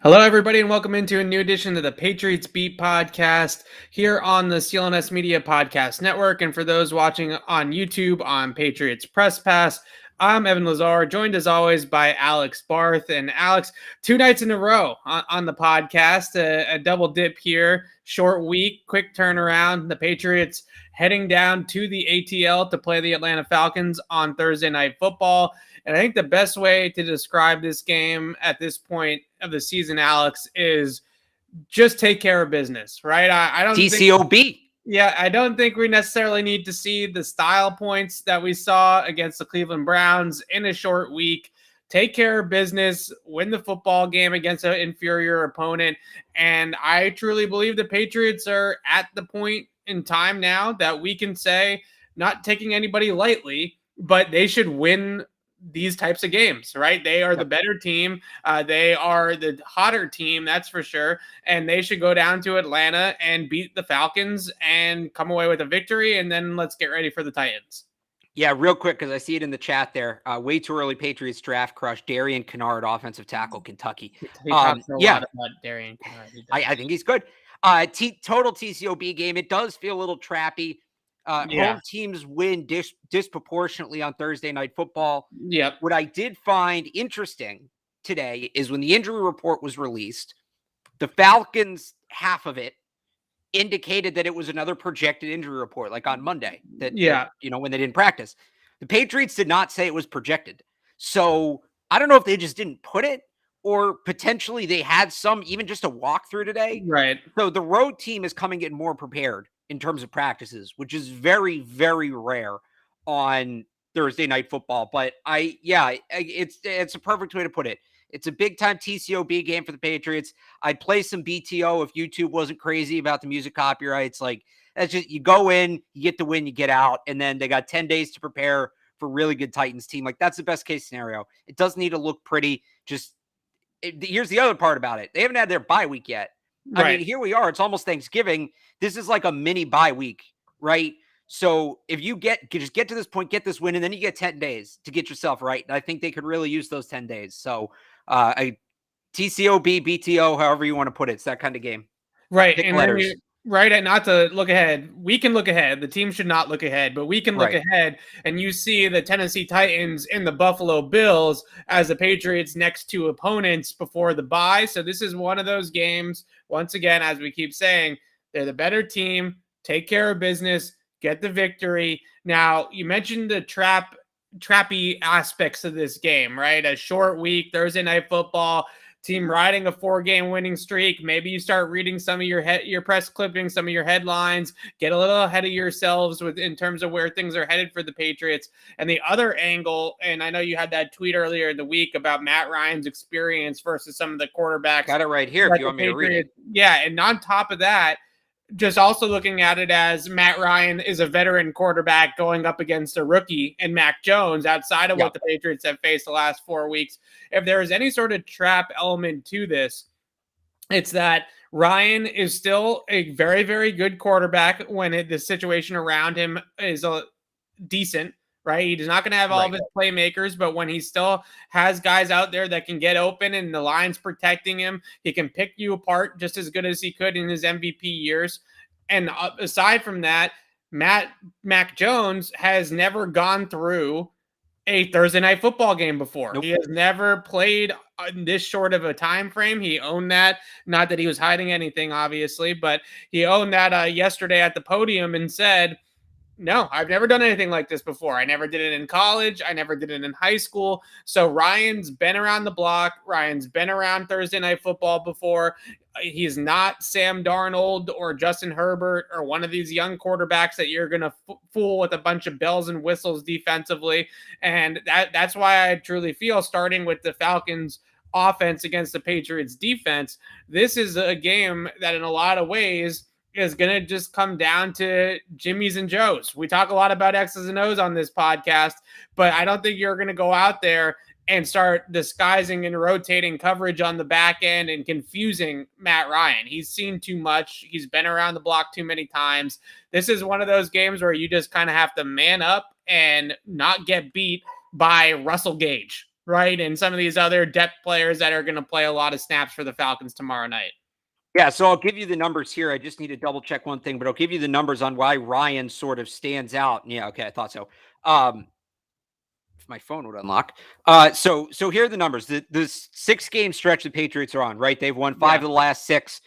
Hello, everybody, and welcome into a new edition of the Patriots Beat podcast here on the CLNS Media Podcast Network. And for those watching on YouTube on Patriots Press Pass, I'm Evan Lazar, joined as always by Alex Barth. And Alex, 2 nights in a row on the podcast, a double dip here, short week, quick turnaround. The Patriots heading down to the ATL to play the Atlanta Falcons on Thursday Night Football. And I think the best way to describe this game at this point of the season, Alex, is just take care of business, right? I don't TCOB. I don't think we necessarily need to see the style points that we saw against the Cleveland Browns in a short week. Take care of business, win the football game against an inferior opponent. And I truly believe the Patriots are at the point in time now that we can say, not taking anybody lightly, but they should win these types of games, right? They are the better team. They are the hotter team, that's for sure. And they should go down to Atlanta and beat the Falcons and come away with a victory. And then let's get ready for the Titans. Yeah, real quick, because I see it in the chat there. Way too early Patriots draft crush. Darian Kennard, offensive tackle, Kentucky. He talks a lot about Darian Kennard. I think he's good. Total TCOB game. It does feel a little trappy. Home teams win disproportionately on Thursday Night Football. Yep. What I did find interesting today is when the injury report was released, the Falcons, half of it, indicated that it was another projected injury report, like on Monday, that when they didn't practice. The Patriots did not say it was projected. So I don't know if they just didn't put it, or potentially they had some, even just a walkthrough today. Right. So the road team is coming in more prepared in terms of practices, which is very, very rare on Thursday Night Football. But it's a perfect way to put it. It's a big time TCOB game for the Patriots. I'd play some BTO if YouTube wasn't crazy about the music copyrights. Like, that's just, you go in, you get the win, you get out, and then they got 10 days to prepare for a really good Titans team. Like, that's the best case scenario. It doesn't need to look pretty. Here's the other part about it. They haven't had their bye week yet. Right. I mean, here we are. It's almost Thanksgiving. This is like a mini bye week, right? So if you just get to this point, get this win, and then you get 10 days to get yourself right. And I think they could really use those 10 days. So TCOB, BTO, however you want to put it. It's that kind of game. Right. Pick and letters. Right, and not to look ahead. We can look ahead. The team should not look ahead, but we can look ahead, and you see the Tennessee Titans and the Buffalo Bills as the Patriots' next two opponents before the bye. So this is one of those games, once again, as we keep saying, they're the better team. Take care of business. Get the victory. Now, you mentioned the trappy aspects of this game, right? A short week, Thursday Night Football, team riding a 4-game winning streak. Maybe you start reading some of your press clippings, some of your headlines, get a little ahead of yourselves in terms of where things are headed for the Patriots. And the other angle, and I know you had that tweet earlier in the week about Matt Ryan's experience versus some of the quarterbacks. Got it right here if you want me to read it. Yeah, and on top of that, just also looking at it as Matt Ryan is a veteran quarterback going up against a rookie and Mac Jones outside of what the Patriots have faced the last 4 weeks. If there is any sort of trap element to this, it's that Ryan is still a very, very good quarterback when the situation around him is decent. Right. He's not going to have all of his playmakers, but when he still has guys out there that can get open and the line's protecting him, he can pick you apart just as good as he could in his MVP years. And aside from that, Mac Jones has never gone through a Thursday Night Football game before. Nope. He has never played in this short of a time frame. He owned that. Not that he was hiding anything, obviously, but he owned that yesterday at the podium and said, no, I've never done anything like this before. I never did it in college. I never did it in high school. So Ryan's been around the block. Ryan's been around Thursday Night Football before. He's not Sam Darnold or Justin Herbert or one of these young quarterbacks that you're going to fool with a bunch of bells and whistles defensively. And that's why I truly feel, starting with the Falcons offense against the Patriots defense, this is a game that in a lot of ways is going to just come down to Jimmys and Joes. We talk a lot about X's and O's on this podcast, but I don't think you're going to go out there and start disguising and rotating coverage on the back end and confusing Matt Ryan. He's seen too much. He's been around the block too many times. This is one of those games where you just kind of have to man up and not get beat by Russell Gage, right? And some of these other depth players that are going to play a lot of snaps for the Falcons tomorrow night. Yeah, so I'll give you the numbers here. I just need to double check one thing, but I'll give you the numbers on why Ryan sort of stands out. Yeah, okay, I thought so. If my phone would unlock. So here are the numbers. The 6-game stretch the Patriots are on, right? They've won 5 of the last 6.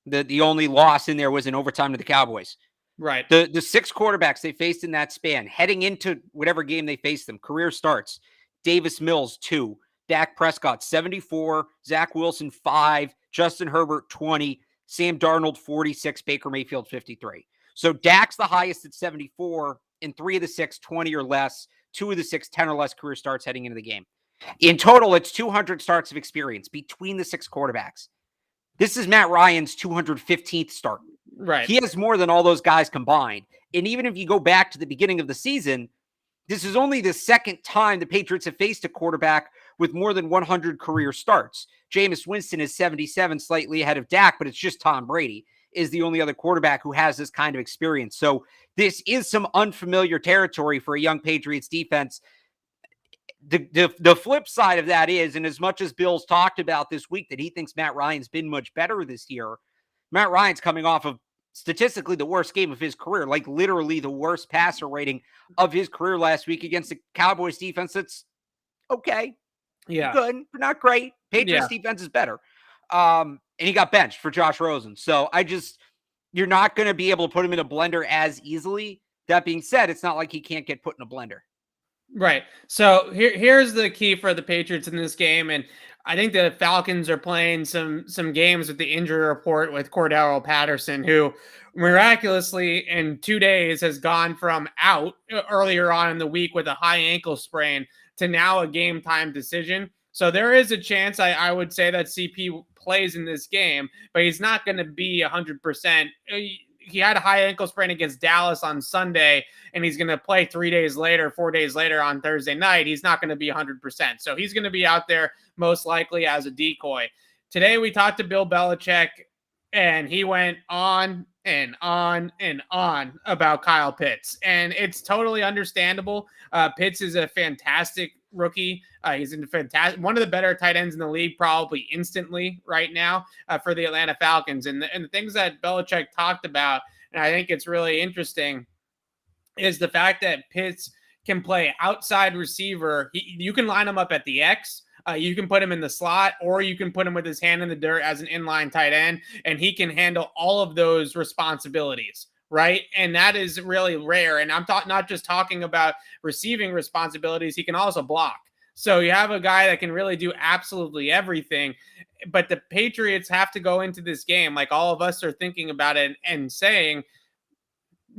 The only loss in there was in overtime to the Cowboys. Right. The 6 quarterbacks they faced in that span, heading into whatever game they faced them, career starts. Davis Mills, 2. Dak Prescott, 74. Zach Wilson, 5. Justin Herbert, 20. Sam Darnold, 46. Baker Mayfield, 53. So Dak's the highest at 74. In 3 of the 6, 20 or less. 2 of the 6, 10 or less career starts heading into the game. In total, it's 200 starts of experience between the 6 quarterbacks. This is Matt Ryan's 215th start. Right. He has more than all those guys combined. And even if you go back to the beginning of the season, this is only the second time the Patriots have faced a quarterback with more than 100 career starts. Jameis Winston is 77, slightly ahead of Dak, but it's just Tom Brady is the only other quarterback who has this kind of experience. So this is some unfamiliar territory for a young Patriots defense. The flip side of that is, and as much as Bill's talked about this week that he thinks Matt Ryan's been much better this year, Matt Ryan's coming off of statistically the worst game of his career, like literally the worst passer rating of his career last week against the Cowboys defense. That's okay. Yeah. Good, but not great. Patriots defense is better. And he got benched for Josh Rosen. So you're not going to be able to put him in a blender as easily. That being said, it's not like he can't get put in a blender. Right. So here's the key for the Patriots in this game. And I think the Falcons are playing some games with the injury report with Cordero Patterson, who miraculously in 2 days has gone from out earlier on in the week with a high ankle sprain to now a game time decision. So there is a chance I would say that CP plays in this game, but he's not going to be 100%. He had a high ankle sprain against Dallas on Sunday, and he's going to play 4 days later on Thursday night. He's not going to be 100%. So he's going to be out there most likely as a decoy. Today we talked to Bill Belichick, and he went on and on and on about Kyle Pitts. And it's totally understandable. Pitts is a fantastic rookie. He's one of the better tight ends in the league, probably instantly right now for the Atlanta Falcons. And the things that Belichick talked about, and I think it's really interesting, is the fact that Pitts can play outside receiver. You can line him up at the X. You can put him in the slot, or you can put him with his hand in the dirt as an inline tight end, and he can handle all of those responsibilities, right? And that is really rare. And I'm not just talking about receiving responsibilities. He can also block. So you have a guy that can really do absolutely everything. But the Patriots have to go into this game, like all of us are thinking about it and saying,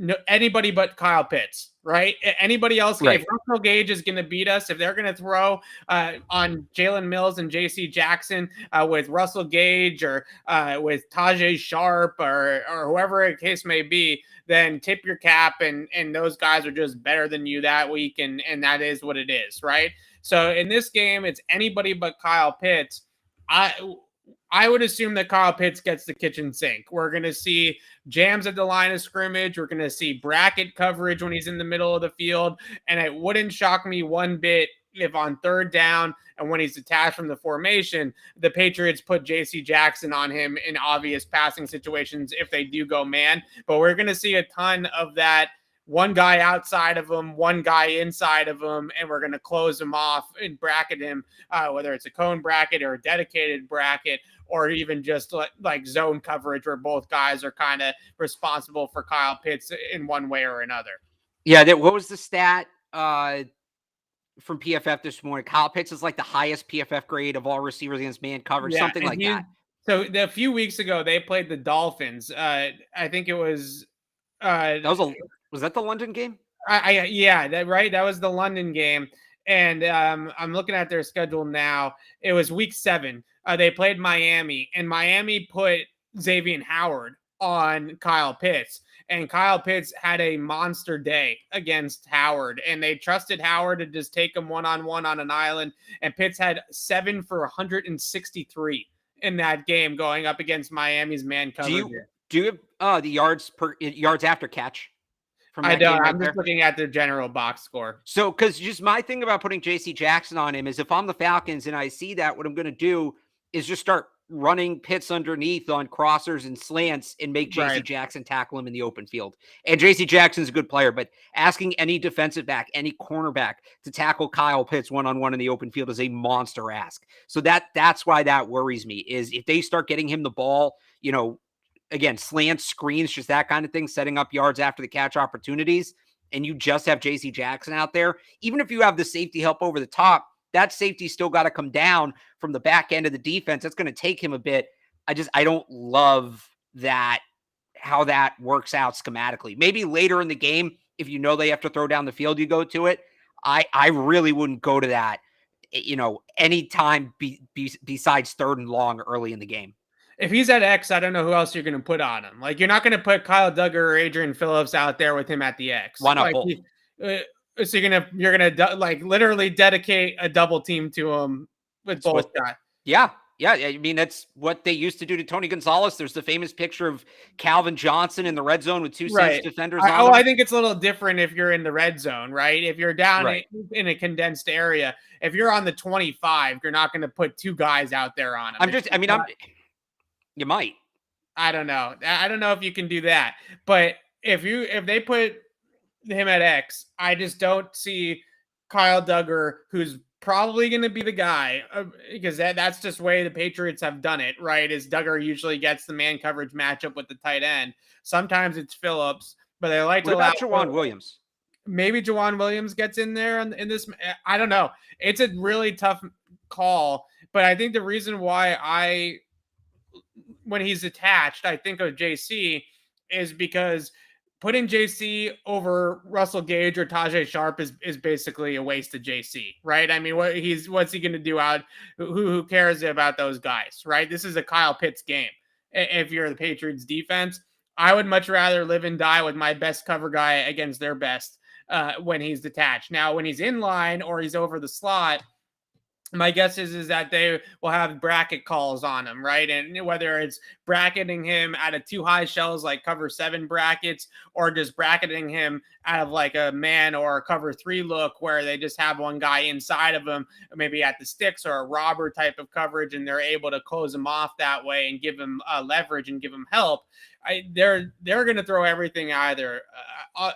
no, anybody but Kyle Pitts, right? Anybody else, right? If Russell Gage is going to beat us, if they're going to throw on Jalen Mills and J.C. Jackson with Russell Gage or with Tajay Sharp or whoever the case may be, then tip your cap, and those guys are just better than you that week, and that is what it is, right? So in this game, it's anybody but Kyle Pitts. I would assume that Kyle Pitts gets the kitchen sink. We're going to see jams at the line of scrimmage. We're going to see bracket coverage when he's in the middle of the field. And it wouldn't shock me one bit if on third down and when he's detached from the formation, the Patriots put J.C. Jackson on him in obvious passing situations if they do go man. But we're going to see a ton of that. One guy outside of him, one guy inside of him, and we're going to close him off and bracket him, whether it's a cone bracket or a dedicated bracket, or even just like zone coverage where both guys are kind of responsible for Kyle Pitts in one way or another. Yeah, what was the stat from PFF this morning? Kyle Pitts is like the highest PFF grade of all receivers against man coverage, something like that. So a few weeks ago, they played the Dolphins. I think it was... Was that the London game? That was the London game. And I'm looking at their schedule now. It was week 7. They played Miami, and Miami put Xavier Howard on Kyle Pitts. And Kyle Pitts had a monster day against Howard, and they trusted Howard to just take him one-on-one on an island. And Pitts had 7 for 163 in that game going up against Miami's man coverage. Do you have the yards after catch? from I that game don't. right I'm there? just looking at their general box score. So, because just my thing about putting JC Jackson on him is if I'm the Falcons and I see that, what I'm going to do is just start running Pitts underneath on crossers and slants and make JC Right. Jackson tackle him in the open field. And JC Jackson's a good player, but asking any defensive back, any cornerback to tackle Kyle Pitts one-on-one in the open field is a monster ask. So that's why that worries me, is if they start getting him the ball, again, slants, screens, just that kind of thing, setting up yards after the catch opportunities, and you just have JC Jackson out there, even if you have the safety help over the top, that safety still got to come down from the back end of the defense. That's going to take him a bit. I don't love that, how that works out schematically. Maybe later in the game, if they have to throw down the field, you go to it. I really wouldn't go to that, any time besides 3rd and long early in the game. If he's at X, I don't know who else you're going to put on him. Like, you're not going to put Kyle Duggar or Adrian Phillips out there with him at the X. Why not like, both? So you're gonna like literally dedicate a double team to him with both guys. Yeah. I mean, that's what they used to do to Tony Gonzalez. There's the famous picture of Calvin Johnson in the red zone with 2 Saints defenders on him. I think it's a little different if you're in the red zone, right? If you're down in a condensed area, if you're on the 25, you're not going to put 2 guys out there on him. You might. I don't know. I don't know if you can do that. But if they put him at X, I just don't see Kyle Duggar, who's probably going to be the guy, because that's just the way the Patriots have done it, right? Is Duggar usually gets the man coverage matchup with the tight end. Sometimes it's Phillips, but they like to allow Jawan Williams. Maybe Jawan Williams gets in there in this. I don't know. It's a really tough call, but I think the reason why when he's attached, I think of JC is because putting JC over Russell Gage or Tajay Sharp is basically a waste of JC, right? I mean, what's he going to do out? Who cares about those guys, right? This is a Kyle Pitts game. If you're the Patriots defense, I would much rather live and die with my best cover guy against their best when he's detached. Now, when he's in line or he's over the slot, my guess is that they will have bracket calls on him, right? And whether it's bracketing him out of 2 high shells, like cover 7 brackets, or just bracketing him out of like a man or a cover 3 look where they just have one guy inside of him, maybe at the sticks or a robber type of coverage, and they're able to close him off that way and give him leverage and give him help. They're going to throw everything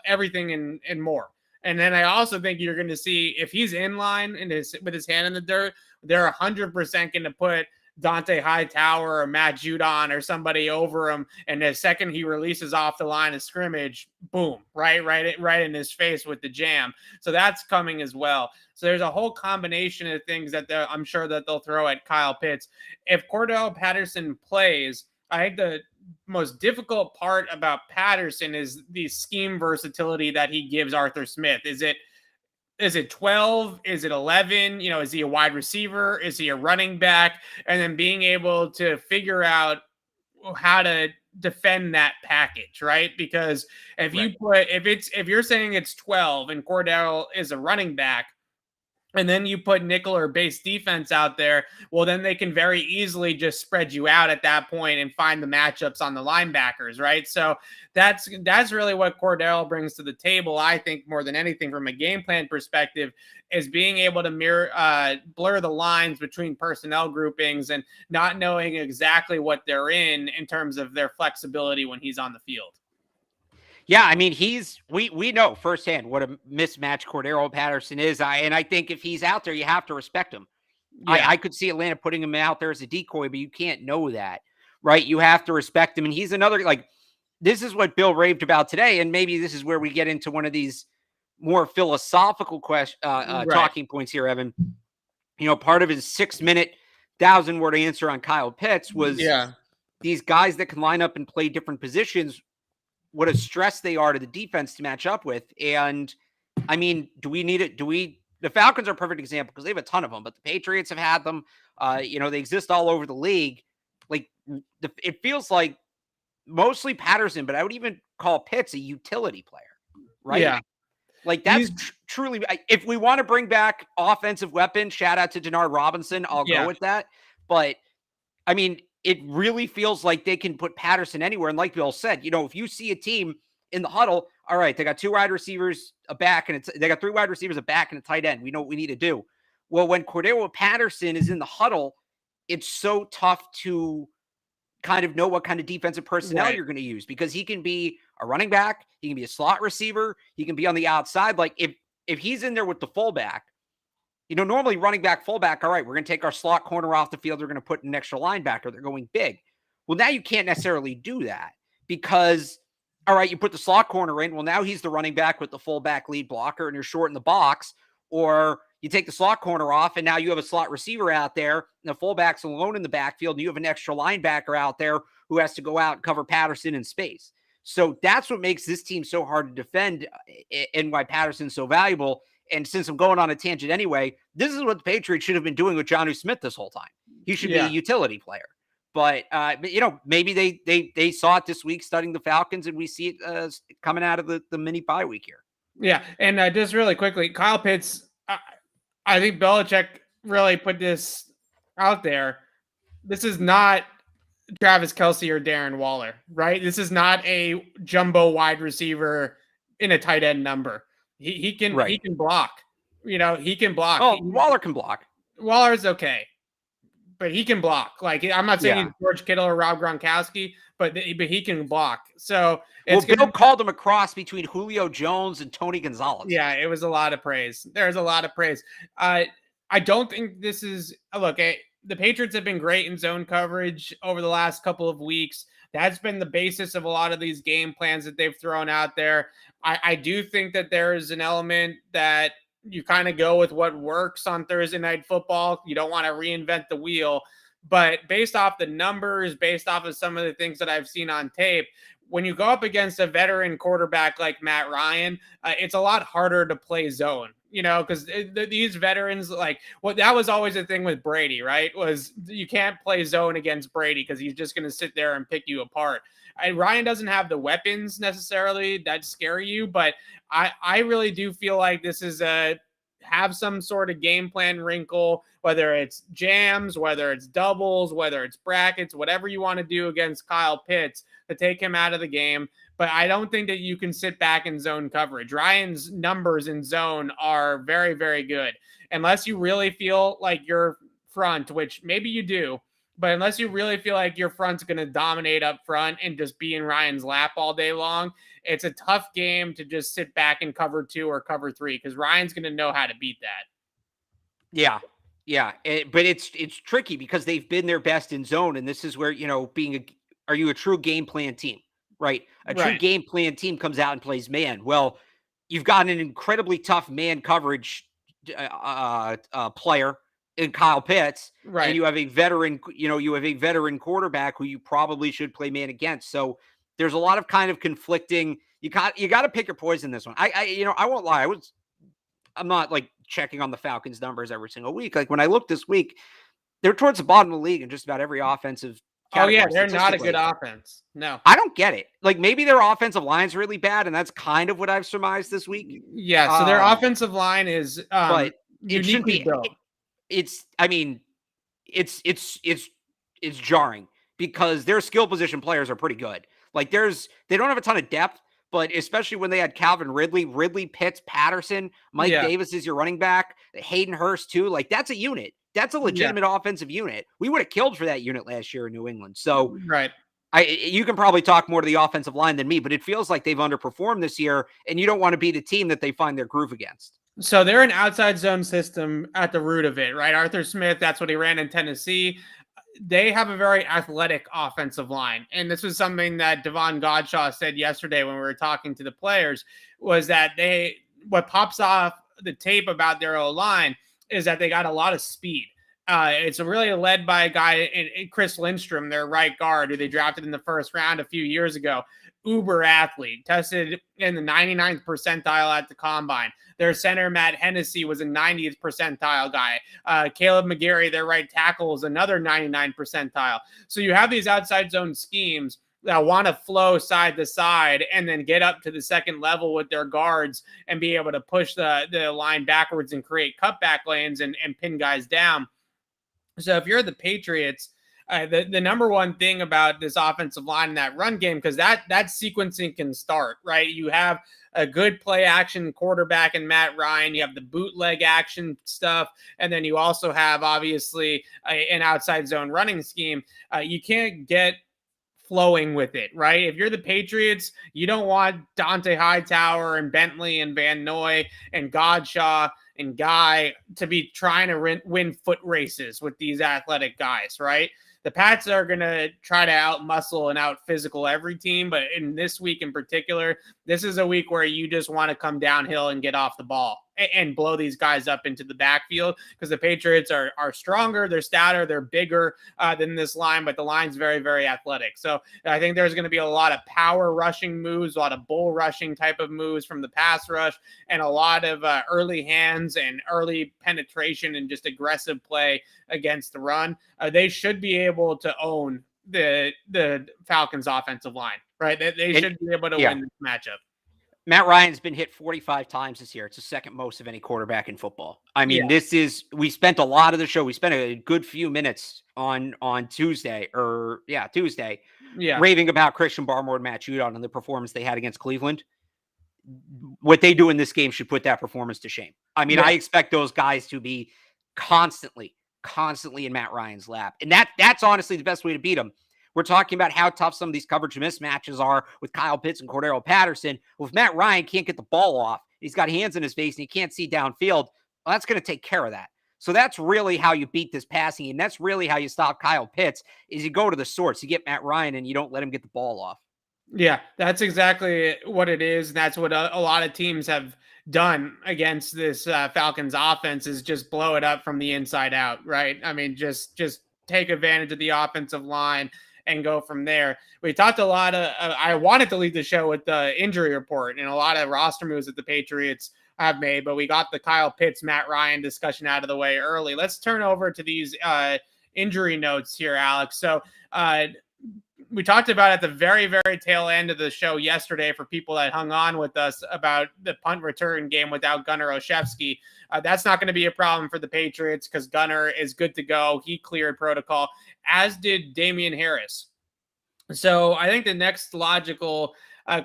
everything and more. And then I also think you're going to see, if he's in line with his hand in the dirt, they're 100% going to put Dante Hightower or Matt Judon or somebody over him. And the second he releases off the line of scrimmage, boom, right in his face with the jam. So that's coming as well. So there's a whole combination of things that I'm sure that they'll throw at Kyle Pitts. If Cordell Patterson plays, I think the most difficult part about Patterson is the scheme versatility that he gives Arthur Smith. Is it 12? Is it 11? Is he a wide receiver? Is he a running back? And then being able to figure out how to defend that package, right? Because if you're saying it's 12 and Cordell is a running back, and then you put nickel or base defense out there, well, then they can very easily just spread you out at that point and find the matchups on the linebackers, right? So that's really what Cordell brings to the table, I think, more than anything from a game plan perspective, is being able to blur the lines between personnel groupings and not knowing exactly what they're in terms of their flexibility when he's on the field. Yeah, I mean, we know firsthand what a mismatch Cordero Patterson is. I think if he's out there, you have to respect him. Yeah. I could see Atlanta putting him out there as a decoy, but you can't know that, right? You have to respect him. And he's another, this is what Bill raved about today. And maybe this is where we get into one of these more philosophical talking points here, Evan. Part of his 6-minute 1,000-word answer on Kyle Pitts was these guys that can line up and play different positions, what a stress they are to the defense to match up with. And I mean, do we need it? The Falcons are a perfect example because they have a ton of them, but the Patriots have had them. They exist all over the league. It feels like mostly Patterson, but I would even call Pitts a utility player, right? Yeah. That's truly, if we want to bring back offensive weapons, shout out to Denard Robinson, I'll go with that. But I mean, it really feels like they can put Patterson anywhere. And like Bill said, if you see a team in the huddle. All right, they got 2 wide receivers, a back, and they got 3 wide receivers, a back, and a tight end. We know what we need to do. Well, when Cordero Patterson is in the huddle, it's so tough to kind of know what kind of defensive personnel you're going to use, because he can be a running back, he can be a slot receiver, he can be on the outside. Like if he's in there with the fullback, normally running back, fullback, all right, we're going to take our slot corner off the field, we're going to put an extra linebacker, they're going big. Well, now you can't necessarily do that because, all right, you put the slot corner in, well, now he's the running back with the fullback lead blocker and you're short in the box. Or you take the slot corner off and now you have a slot receiver out there and the fullback's alone in the backfield and you have an extra linebacker out there who has to go out and cover Patterson in space. So that's what makes this team so hard to defend and why Patterson's so valuable. And since I'm going on a tangent anyway, this is what the Patriots should have been doing with Jonnu Smith this whole time. He should be a utility player. But maybe they saw it this week studying the Falcons, and we see it coming out of the mini bye week here. Yeah, and just really quickly, Kyle Pitts, I think Belichick really put this out there. This is not Travis Kelce or Darren Waller, right? This is not a jumbo wide receiver in a tight end number. He can block. He can block. Oh, Waller can block. Waller's okay, but he can block. Like, I'm not saying he's George Kittle or Rob Gronkowski, but he can block. So Bill called him a cross between Julio Jones and Tony Gonzalez. Yeah, it was a lot of praise. There's a lot of praise. I don't think this is the Patriots have been great in zone coverage over the last couple of weeks. That's been the basis of a lot of these game plans that they've thrown out there. I do think that there is an element that you kind of go with what works on Thursday Night Football. You don't want to reinvent the wheel. But based off the numbers, based off of some of the things that I've seen on tape, when you go up against a veteran quarterback like Matt Ryan, it's a lot harder to play zone, because these veterans, that was always the thing with Brady, right? Was you can't play zone against Brady because he's just going to sit there and pick you apart. Ryan doesn't have the weapons necessarily that scare you, but I really do feel like this is have some sort of game plan wrinkle, whether it's jams, whether it's doubles, whether it's brackets, whatever you want to do against Kyle Pitts to take him out of the game. But I don't think that you can sit back in zone coverage. Ryan's numbers in zone are very, very good. Unless you really feel like your front, which maybe you do, but unless you really feel like your front's going to dominate up front and just be in Ryan's lap all day long, it's a tough game to just sit back and cover 2 or cover 3 because Ryan's going to know how to beat that. Yeah. Yeah. But it's tricky because they've been their best in zone. And this is where, are you a true game plan team, right? A true game plan team comes out and plays man. Well, you've got an incredibly tough man coverage player in Kyle Pitts, right? And you have a veteran, quarterback who you probably should play man against. So there's a lot of kind of conflicting. You got to pick your poison in this one. I won't lie. I'm not like checking on the Falcons numbers every single week. Like when I looked this week, they're towards the bottom of the league in just about every offensive category. Oh yeah, they're not a good offense. No, I don't get it. Like maybe their offensive line's really bad, and that's kind of what I've surmised this week. Yeah, so their offensive line is, but it should be. built. It's jarring because their skill position players are pretty good. Like they don't have a ton of depth, but especially when they had Calvin Ridley, Pitts, Patterson, Mike Davis is your running back, Hayden Hurst too. Like that's a unit. That's a legitimate offensive unit. We would have killed for that unit last year in New England. So you can probably talk more to the offensive line than me, but it feels like they've underperformed this year, and you don't want to be the team that they find their groove against. So they're an outside zone system at the root of it, right? Arthur Smith, that's what he ran in Tennessee. They have a very athletic offensive line. And this was something that Devon Godshaw said yesterday when we were talking to the players, was that what pops off the tape about their O-line is that they got a lot of speed. It's really led by a guy in Chris Lindstrom, their right guard, who they drafted in the first round a few years ago. Uber athlete, tested in the 99th percentile at the combine. Their center, Matt Hennessy, was a 90th percentile guy. Caleb McGarry, their right tackle, is another 99 percentile. So you have these outside zone schemes that want to flow side to side and then get up to the second level with their guards and be able to push the line backwards and create cutback lanes and pin guys down. So if you're the Patriots, the number one thing about this offensive line in that run game, because that sequencing can start, right? You have a good play action quarterback in Matt Ryan. You have the bootleg action stuff. And then you also have, obviously, an outside zone running scheme. You can't get flowing with it, right? If you're the Patriots, you don't want Dante Hightower and Bentley and Van Noy and Godshaw and Guy to be trying to win foot races with these athletic guys, right? The Pats are going to try to out-muscle and out-physical every team, but in this week in particular, this is a week where you just want to come downhill and get off the ball and blow these guys up into the backfield, because the Patriots are stronger, they're stouter, they're bigger than this line, but the line's very, very athletic. So I think there's going to be a lot of power rushing moves, a lot of bull rushing type of moves from the pass rush, and a lot of early hands and early penetration and just aggressive play against the run. They should be able to own the Falcons offensive line, right? They should be able to win this matchup. Matt Ryan's been hit 45 times this year. It's the second most of any quarterback in football. I mean, we spent a lot of the show. We spent a good few minutes on Tuesday, raving about Christian Barmore and Matt Judon and the performance they had against Cleveland. What they do in this game should put that performance to shame. I mean, I expect those guys to be constantly in Matt Ryan's lap. And that's honestly the best way to beat him. We're talking about how tough some of these coverage mismatches are with Kyle Pitts and Cordero Patterson. Well, if Matt Ryan can't get the ball off, he's got hands in his face and he can't see downfield, well, that's going to take care of that. So that's really how you beat this passing, and that's really how you stop Kyle Pitts, is you go to the source. You get Matt Ryan and you don't let him get the ball off. Yeah, that's exactly what it is. That's what a lot of teams have done against this Falcons offense, is just blow it up from the inside out, right? I mean, just take advantage of the offensive line and go from there. We talked a lot of, I wanted to lead the show with the injury report and a lot of roster moves that the Patriots have made, but we got the Kyle Pitts, Matt Ryan discussion out of the way early. Let's turn over to these injury notes here, Alex. So we talked about at the very, very tail end of the show yesterday, for people that hung on with us, about the punt return game without Gunnar Olszewski. That's not going to be a problem for the Patriots because Gunnar is good to go. He cleared protocol, as did Damian Harris. So I think the next logical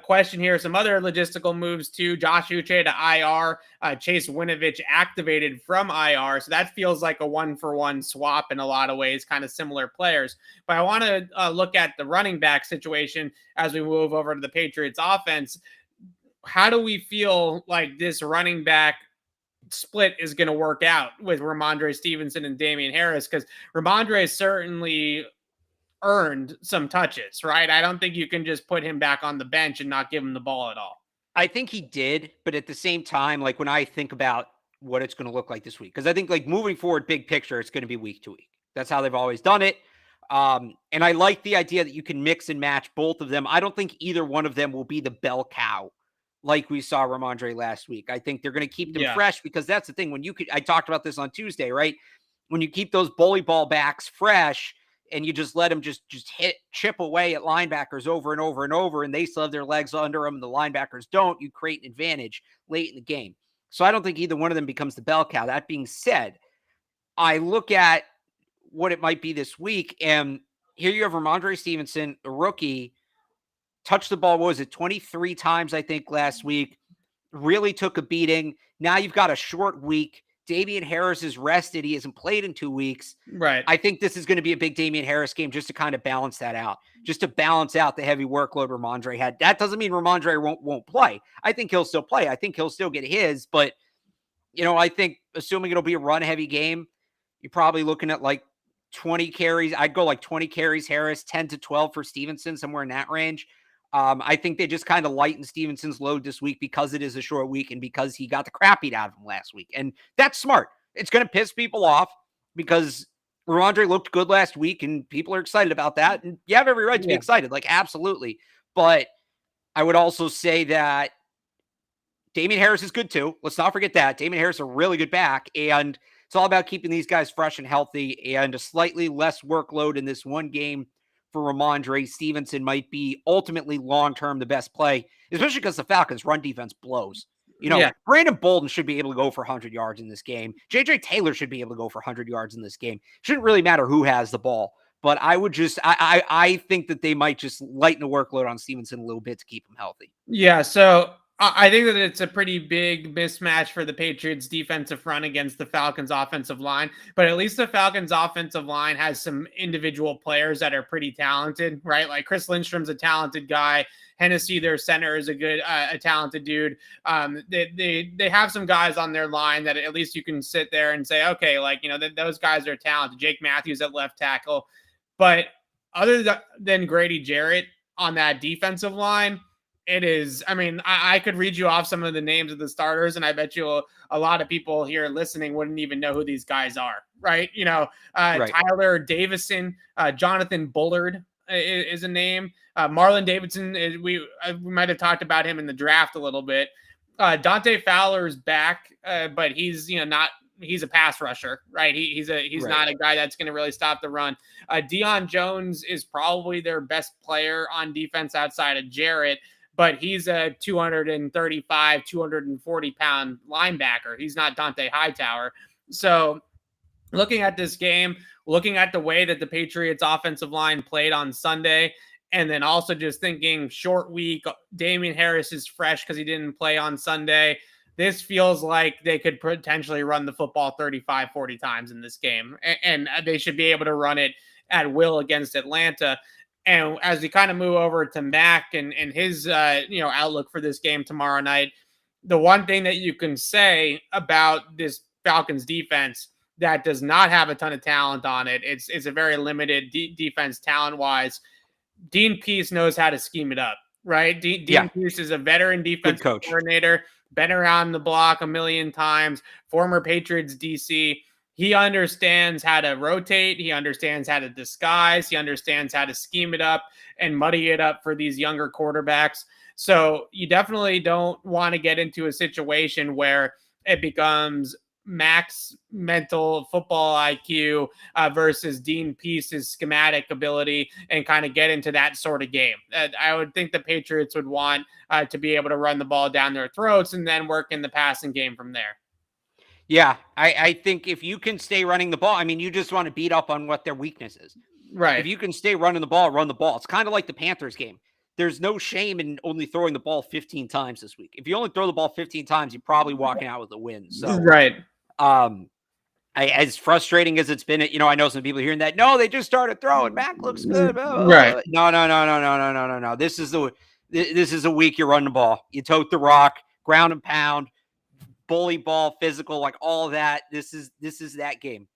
question here, some other logistical moves too. Josh Uche to IR, Chase Winovich activated from IR. So that feels like a 1-for-1 swap in a lot of ways, kind of similar players. But I want to look at the running back situation as we move over to the Patriots offense. How do we feel like this running back split is going to work out with Ramondre Stevenson and Damian Harris? Because Ramondre certainly earned some touches, right? I don't think you can just put him back on the bench and not give him the ball at all. I think he did, but at the same time, like when I think about what it's going to look like this week, because I think like moving forward, big picture, it's going to be week to week. That's how they've always done it. And I like the idea that you can mix and match both of them. I don't think either one of them will be the bell cow like we saw Ramondre last week. I think they're going to keep them fresh, because that's the thing. When I talked about this on Tuesday, right? When you keep those bully ball backs fresh, and you just let them just chip away at linebackers over and over and over, and they still have their legs under them and the linebackers don't, you create an advantage late in the game. So I don't think either one of them becomes the bell cow. That being said, I look at what it might be this week, and here you have Ramondre Stevenson, a rookie, touched the ball, what was it, 23 times, I think, last week, really took a beating. Now you've got a short week. Damian Harris is rested. He hasn't played in 2 weeks. Right. I think this is going to be a big Damian Harris game, just to kind of balance that out, just to balance out the heavy workload Ramondre had. That doesn't mean Ramondre won't play. I think he'll still play. I think he'll still get his, but I think assuming it'll be a run heavy game, you're probably looking at like 20 carries. I'd go like 20 carries Harris, 10 to 12 for Stevenson, somewhere in that range. I think they just kind of lighten Stevenson's load this week because it is a short week and because he got the crap beat out of him last week. And that's smart. It's going to piss people off because Ramondre looked good last week and people are excited about that. And you have every right to be excited. Like, absolutely. But I would also say that Damian Harris is good too. Let's not forget that. Damian Harris is a really good back. And it's all about keeping these guys fresh and healthy, and a slightly less workload in this one game for Ramondre Stevenson might be ultimately long-term the best play, especially because the Falcons' run defense blows. Brandon Bolden should be able to go for 100 yards in this game. J.J. Taylor should be able to go for 100 yards in this game. Shouldn't really matter who has the ball. But I think that they might just lighten the workload on Stevenson a little bit to keep him healthy. Yeah, so I think that it's a pretty big mismatch for the Patriots defensive front against the Falcons offensive line, but at least the Falcons offensive line has some individual players that are pretty talented, right? Like Chris Lindstrom's a talented guy. Hennessy, their center, is a talented dude. They have some guys on their line that at least you can sit there and say, okay, like, those guys are talented. Jake Matthews at left tackle. But other than Grady Jarrett on that defensive line, it is, I mean, I could read you off some of the names of the starters, and I bet you a lot of people here listening wouldn't even know who these guys are, right? Right. Tyler Davison, Jonathan Bullard is a name. Marlon Davidson, we might have talked about him in the draft a little bit. Dante Fowler's back, but he's he's a pass rusher, right? He's right. Not a guy that's going to really stop the run. Deion Jones is probably their best player on defense outside of Jarrett, but he's a 235, 240 pound linebacker. He's not Dante Hightower. So looking at this game, looking at the way that the Patriots offensive line played on Sunday, and then also just thinking short week, Damian Harris is fresh because he didn't play on Sunday. This feels like they could potentially run the football 35, 40 times in this game, and they should be able to run it at will against Atlanta. And as we kind of move over to Mac and his outlook for this game tomorrow night, the one thing that you can say about this Falcons defense that does not have a ton of talent on it, it's a very limited defense talent-wise. Dean Pease knows how to scheme it up, right? Dean Pease is a veteran defense coordinator, been around the block a million times, former Patriots DC. He understands how to rotate. He understands how to disguise. He understands how to scheme it up and muddy it up for these younger quarterbacks. So you definitely don't want to get into a situation where it becomes Mac's mental football IQ versus Dean Pease's schematic ability and kind of get into that sort of game. I would think the Patriots would want to be able to run the ball down their throats and then work in the passing game from there. Yeah, I think if you can stay running the ball, I mean, you just want to beat up on what their weakness is. Right. If you can stay running the ball, run the ball. It's kind of like the Panthers game. There's no shame in only throwing the ball 15 times this week. If you only throw the ball 15 times, you're probably walking out with a win. So, right. As frustrating as it's been, I know some people hearing that. No, they just started throwing. Mac looks good. Right. No. This is a week you run the ball. You tote the rock, ground and pound, bully ball, physical, like all of that. This is that game.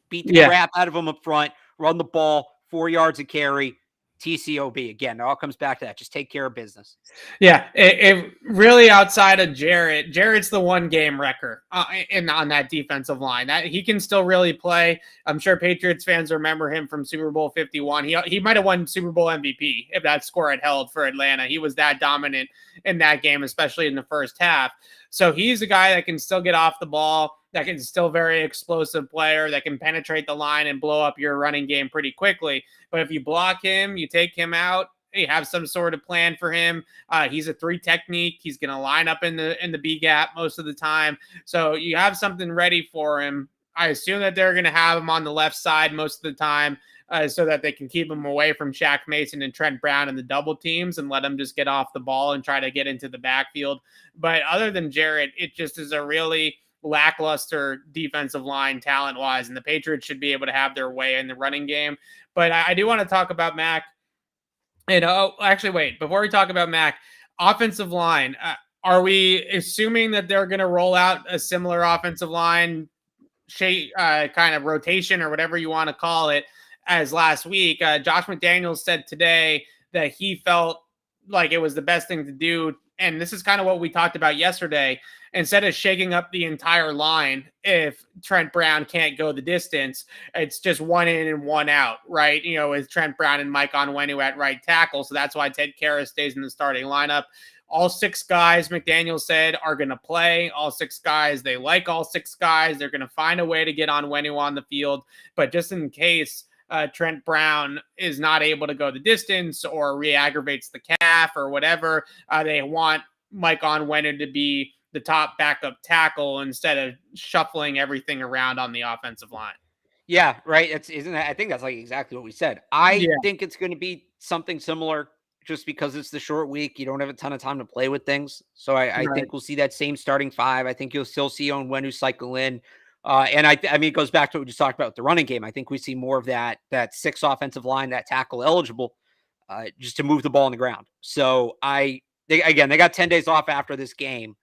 Beat the crap out of them up front. Run the ball, 4 yards a carry. TCOB. Again, it all comes back to that. Just take care of business. Yeah, it really, outside of Jarrett's the one game wrecker on that defensive line. That he can still really play. I'm sure Patriots fans remember him from Super Bowl 51. He might have won Super Bowl MVP if that score had held for Atlanta. He was that dominant in that game, especially in the first half. So he's a guy that can still get off the ball, that can still very explosive player, that can penetrate the line and blow up your running game pretty quickly. But if you block him, you take him out, you have some sort of plan for him. He's a 3 technique. He's going to line up in the B gap most of the time. So you have something ready for him. I assume that they're going to have him on the left side most of the time so that they can keep him away from Shaq Mason and Trent Brown in the double teams and let him just get off the ball and try to get into the backfield. But other than Jarrett, it just is a really lackluster defensive line talent-wise, and the Patriots should be able to have their way in the running game. But I do want to talk about Mac. And actually, wait, before we talk about Mac, offensive line, are we assuming that they're going to roll out a similar offensive line kind of rotation or whatever you want to call it as last week? Josh McDaniels said today that he felt like it was the best thing to do. And this is kind of what we talked about yesterday. Instead of shaking up the entire line, if Trent Brown can't go the distance, it's just one in and one out, right? With Trent Brown and Mike Onwenu at right tackle. So that's why Ted Karras stays in the starting lineup. All 6 guys, McDaniel said, are going to play. All 6 guys, they like all 6 guys. They're going to find a way to get Onwenu on the field. But just in case Trent Brown is not able to go the distance or re-aggravates the calf or whatever, they want Mike Onwenu to be the top backup tackle instead of shuffling everything around on the offensive line. Yeah, right. I think that's like exactly what we said. I Yeah, think it's going to be something similar just because it's the short week. You don't have a ton of time to play with things. So I right. think we'll see that same starting five. I think you'll still see Onwenu cycle in. And I mean, it goes back to what we just talked about with the running game. I think we see more of that six offensive line, that tackle eligible, just to move the ball on the ground. So they got 10 days off after this game.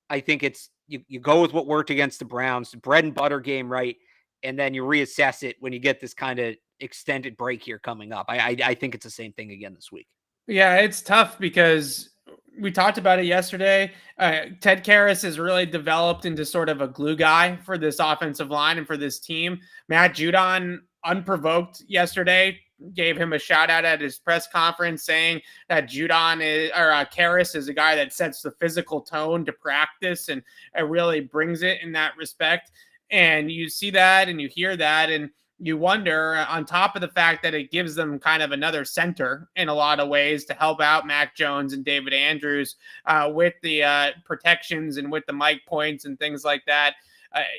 I think it's you go with what worked against the Browns, bread and butter game, right? And then you reassess it when you get this kind of extended break here coming up. I think it's the same thing again this week. Yeah, it's tough because we talked about it yesterday. Ted Karras has really developed into sort of a glue guy for this offensive line and for this team. Matt Judon, unprovoked yesterday, gave him a shout out at his press conference saying that Karras is a guy that sets the physical tone to practice and really brings it in that respect. And you see that and you hear that. And you wonder, on top of the fact that it gives them kind of another center in a lot of ways to help out Mac Jones and David Andrews with the protections and with the mic points and things like that.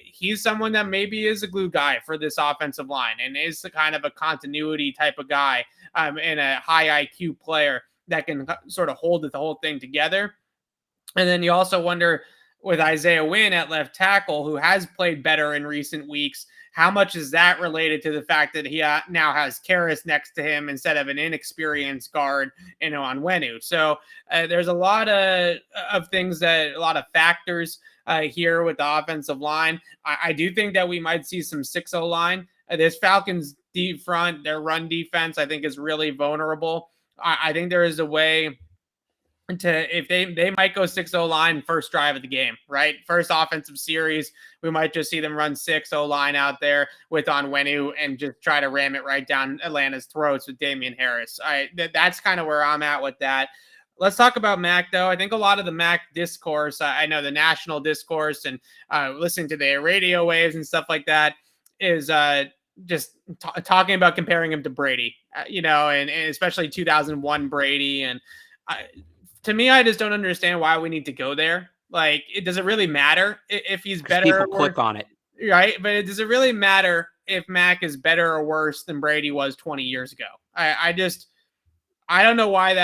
He's someone that maybe is a glue guy for this offensive line and is the kind of a continuity type of guy and a high IQ player that can sort of hold the whole thing together. And then you also wonder with Isaiah Wynn at left tackle, who has played better in recent weeks, how much is that related to the fact that he now has Karras next to him instead of an inexperienced guard, on Onwenu? So there's a lot of things a lot of factors here with the offensive line. I do think that we might see some 6-0 line. This Falcons deep front, their run defense, I think is really vulnerable. I think there is a way if they might go 6-0 line first drive of the game, right? First offensive series, we might just see them run 6-0 line out there with Onwenu and just try to ram it right down Atlanta's throats with Damian Harris. That's kind of where I'm at with that. Let's talk about Mac, though. I think a lot of the Mac discourse, I know the national discourse and listening to the radio waves and stuff like that is just talking about comparing him to Brady, and especially 2001 Brady. And to me, I just don't understand why we need to go there. Like, does it really matter if he's better? People click on it, right? But does it really matter if Mac is better or worse than Brady was 20 years ago? I don't know why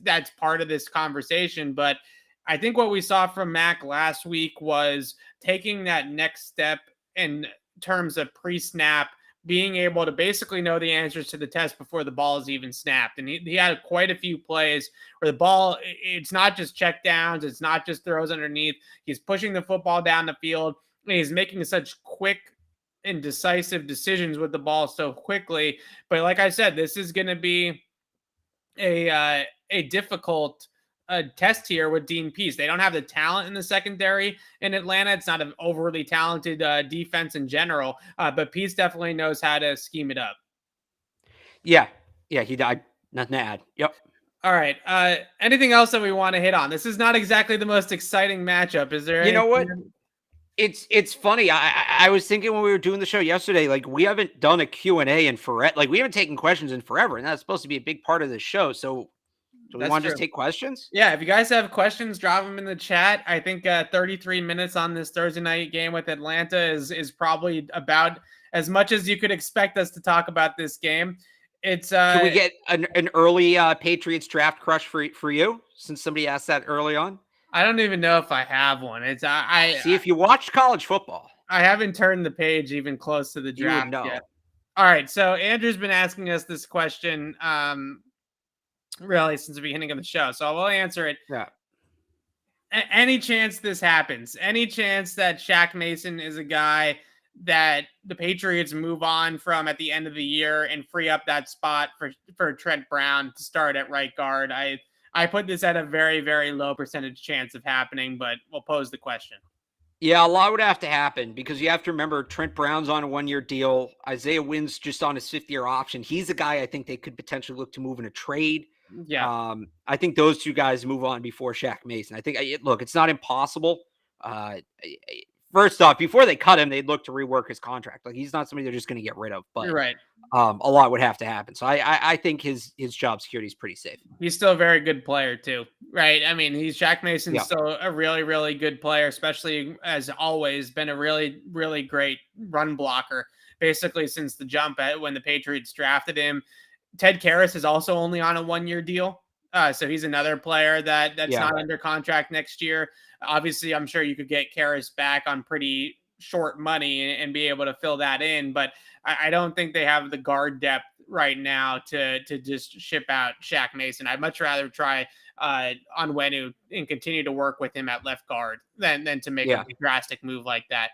that's part of this conversation, but I think what we saw from Mac last week was taking that next step in terms of pre-snap, being able to basically know the answers to the test before the ball is even snapped. And he had quite a few plays where the ball, it's not just check downs, it's not just throws underneath. He's pushing the football down the field, and he's making such quick and decisive decisions with the ball so quickly. But like I said, this is going to be a difficult test here with Dean Pease. They don't have the talent in the secondary in Atlanta. It's not an overly talented defense in general, but Pease definitely knows how to scheme it up. Yeah, he died. Nothing to add. Yep. All right. Anything else that we want to hit on? This is not exactly the most exciting matchup. Is there? You know what? It's funny. I was thinking when we were doing the show yesterday, like we haven't done a Q&A in forever. Like we haven't taken questions in forever, and that's supposed to be a big part of the show. So do we want to just take questions? Yeah, if you guys have questions, drop them in the chat. I think 33 minutes on this Thursday night game with Atlanta is probably about as much as you could expect us to talk about this game. Can we get an early Patriots draft crush for you, since somebody asked that early on? I don't even know if I have one. It's see if you watched college football. I haven't turned the page even close to the draft yet. All right, so Andrew's been asking us this question really since the beginning of the show, so I will answer it. Yeah. Any chance this happens? Any chance that Shaq Mason is a guy that the Patriots move on from at the end of the year and free up that spot for Trent Brown to start at right guard? I put this at a very, very low percentage chance of happening, but we'll pose the question. Yeah, a lot would have to happen because you have to remember Trent Brown's on a 1-year deal. Isaiah Wynn's just on his 5th-year option. He's a guy I think they could potentially look to move in a trade. Yeah. I think those two guys move on before Shaq Mason. I think, look, it's not impossible. First off, before they cut him, they'd look to rework his contract. Like he's not somebody they're just going to get rid of. But you're right. A lot would have to happen. So I think his job security is pretty safe. He's still a very good player too, right? I mean, Shaq Mason's still a really, really good player, especially as always been a really, really great run blocker basically since the jump when the Patriots drafted him. Ted Karras is also only on a 1-year deal. So he's another player that's not under contract next year. Obviously, I'm sure you could get Karras back on pretty short money and be able to fill that in, but I don't think they have the guard depth right now to just ship out Shaq Mason. I'd much rather try Onwenu and continue to work with him at left guard than to make a drastic move like that.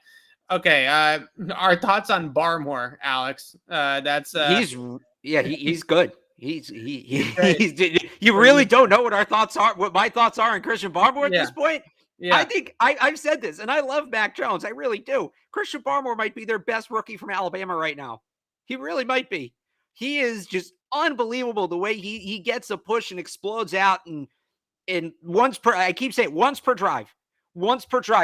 Okay, our thoughts on Barmore, Alex. He's good. He's you really don't know what our thoughts are, what my thoughts are on Christian Barmore at this point. Yeah. I think I've said this, and I love Mac Jones. I really do. Christian Barmore might be their best rookie from Alabama right now. He really might be. He is just unbelievable the way he gets a push and explodes out, and I keep saying once per drive,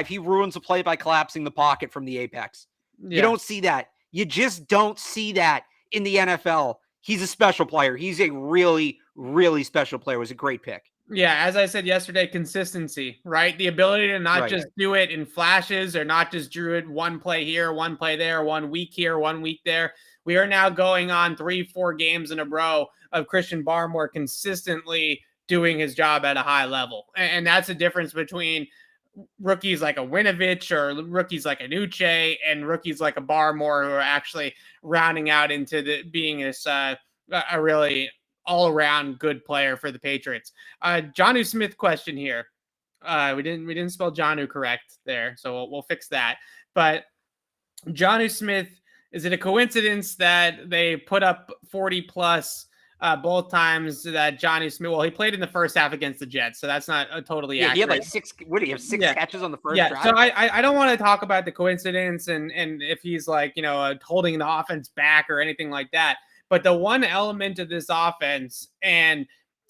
he ruins a play by collapsing the pocket from the apex. Yeah. You don't see that. You just don't see that in the NFL. He's a special player. He's a really, really special player. It was a great pick. Yeah, as I said yesterday, consistency, right? The ability to not just do it in flashes or not just do it one play here, one play there, 1 week here, 1 week there. We are now going on 3-4 games in a row of Christian Barmore consistently doing his job at a high level. And that's the difference between rookies like a Winovich or rookies like a Nuche and rookies like a Barmore who are actually rounding out into being this a really all-around good player for the Patriots. Jonnu Smith question here. We didn't spell Jonnu correct there, so we'll fix that. But Jonnu Smith, is it a coincidence that they put up 40 plus both times that Jonnu Smith? Well, he played in the first half against the Jets, so that's not totally accurate. He had like 6. What do you have? 6 catches on the first drive? So I don't want to talk about the coincidence and if he's like holding the offense back or anything like that. But the one element of this offense, and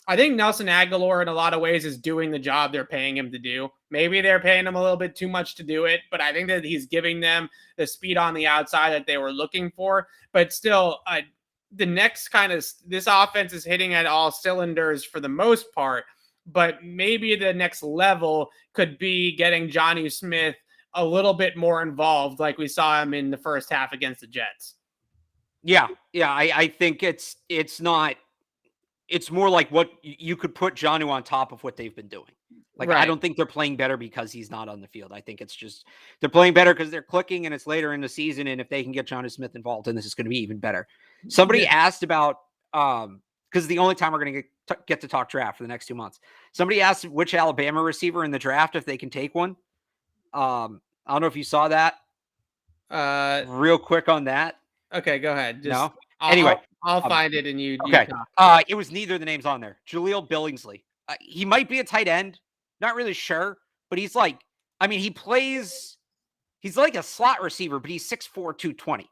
I think Nelson Aguilar in a lot of ways is doing the job they're paying him to do. Maybe they're paying him a little bit too much to do it, but I think that he's giving them the speed on the outside that they were looking for. But still, the next this offense is hitting at all cylinders for the most part, but maybe the next level could be getting Jonnu Smith a little bit more involved like we saw him in the first half against the Jets. Yeah. I think it's more like what you could put Jonnu on top of what they've been doing. Like, I don't think they're playing better because he's not on the field. I think it's just they're playing better because they're clicking and it's later in the season. And if they can get Jonnu Smith involved, then this is going to be even better. Somebody asked about, because the only time we're going to get to talk draft for the next 2 months. Somebody asked which Alabama receiver in the draft, if they can take one. I don't know if you saw that. Real quick on that. Okay, go ahead. I'll find it and you. Okay. It was neither of the names on there. Jaleel Billingsley. He might be a tight end. Not really sure, but he's like, he's like a slot receiver, but he's 6'4", 220.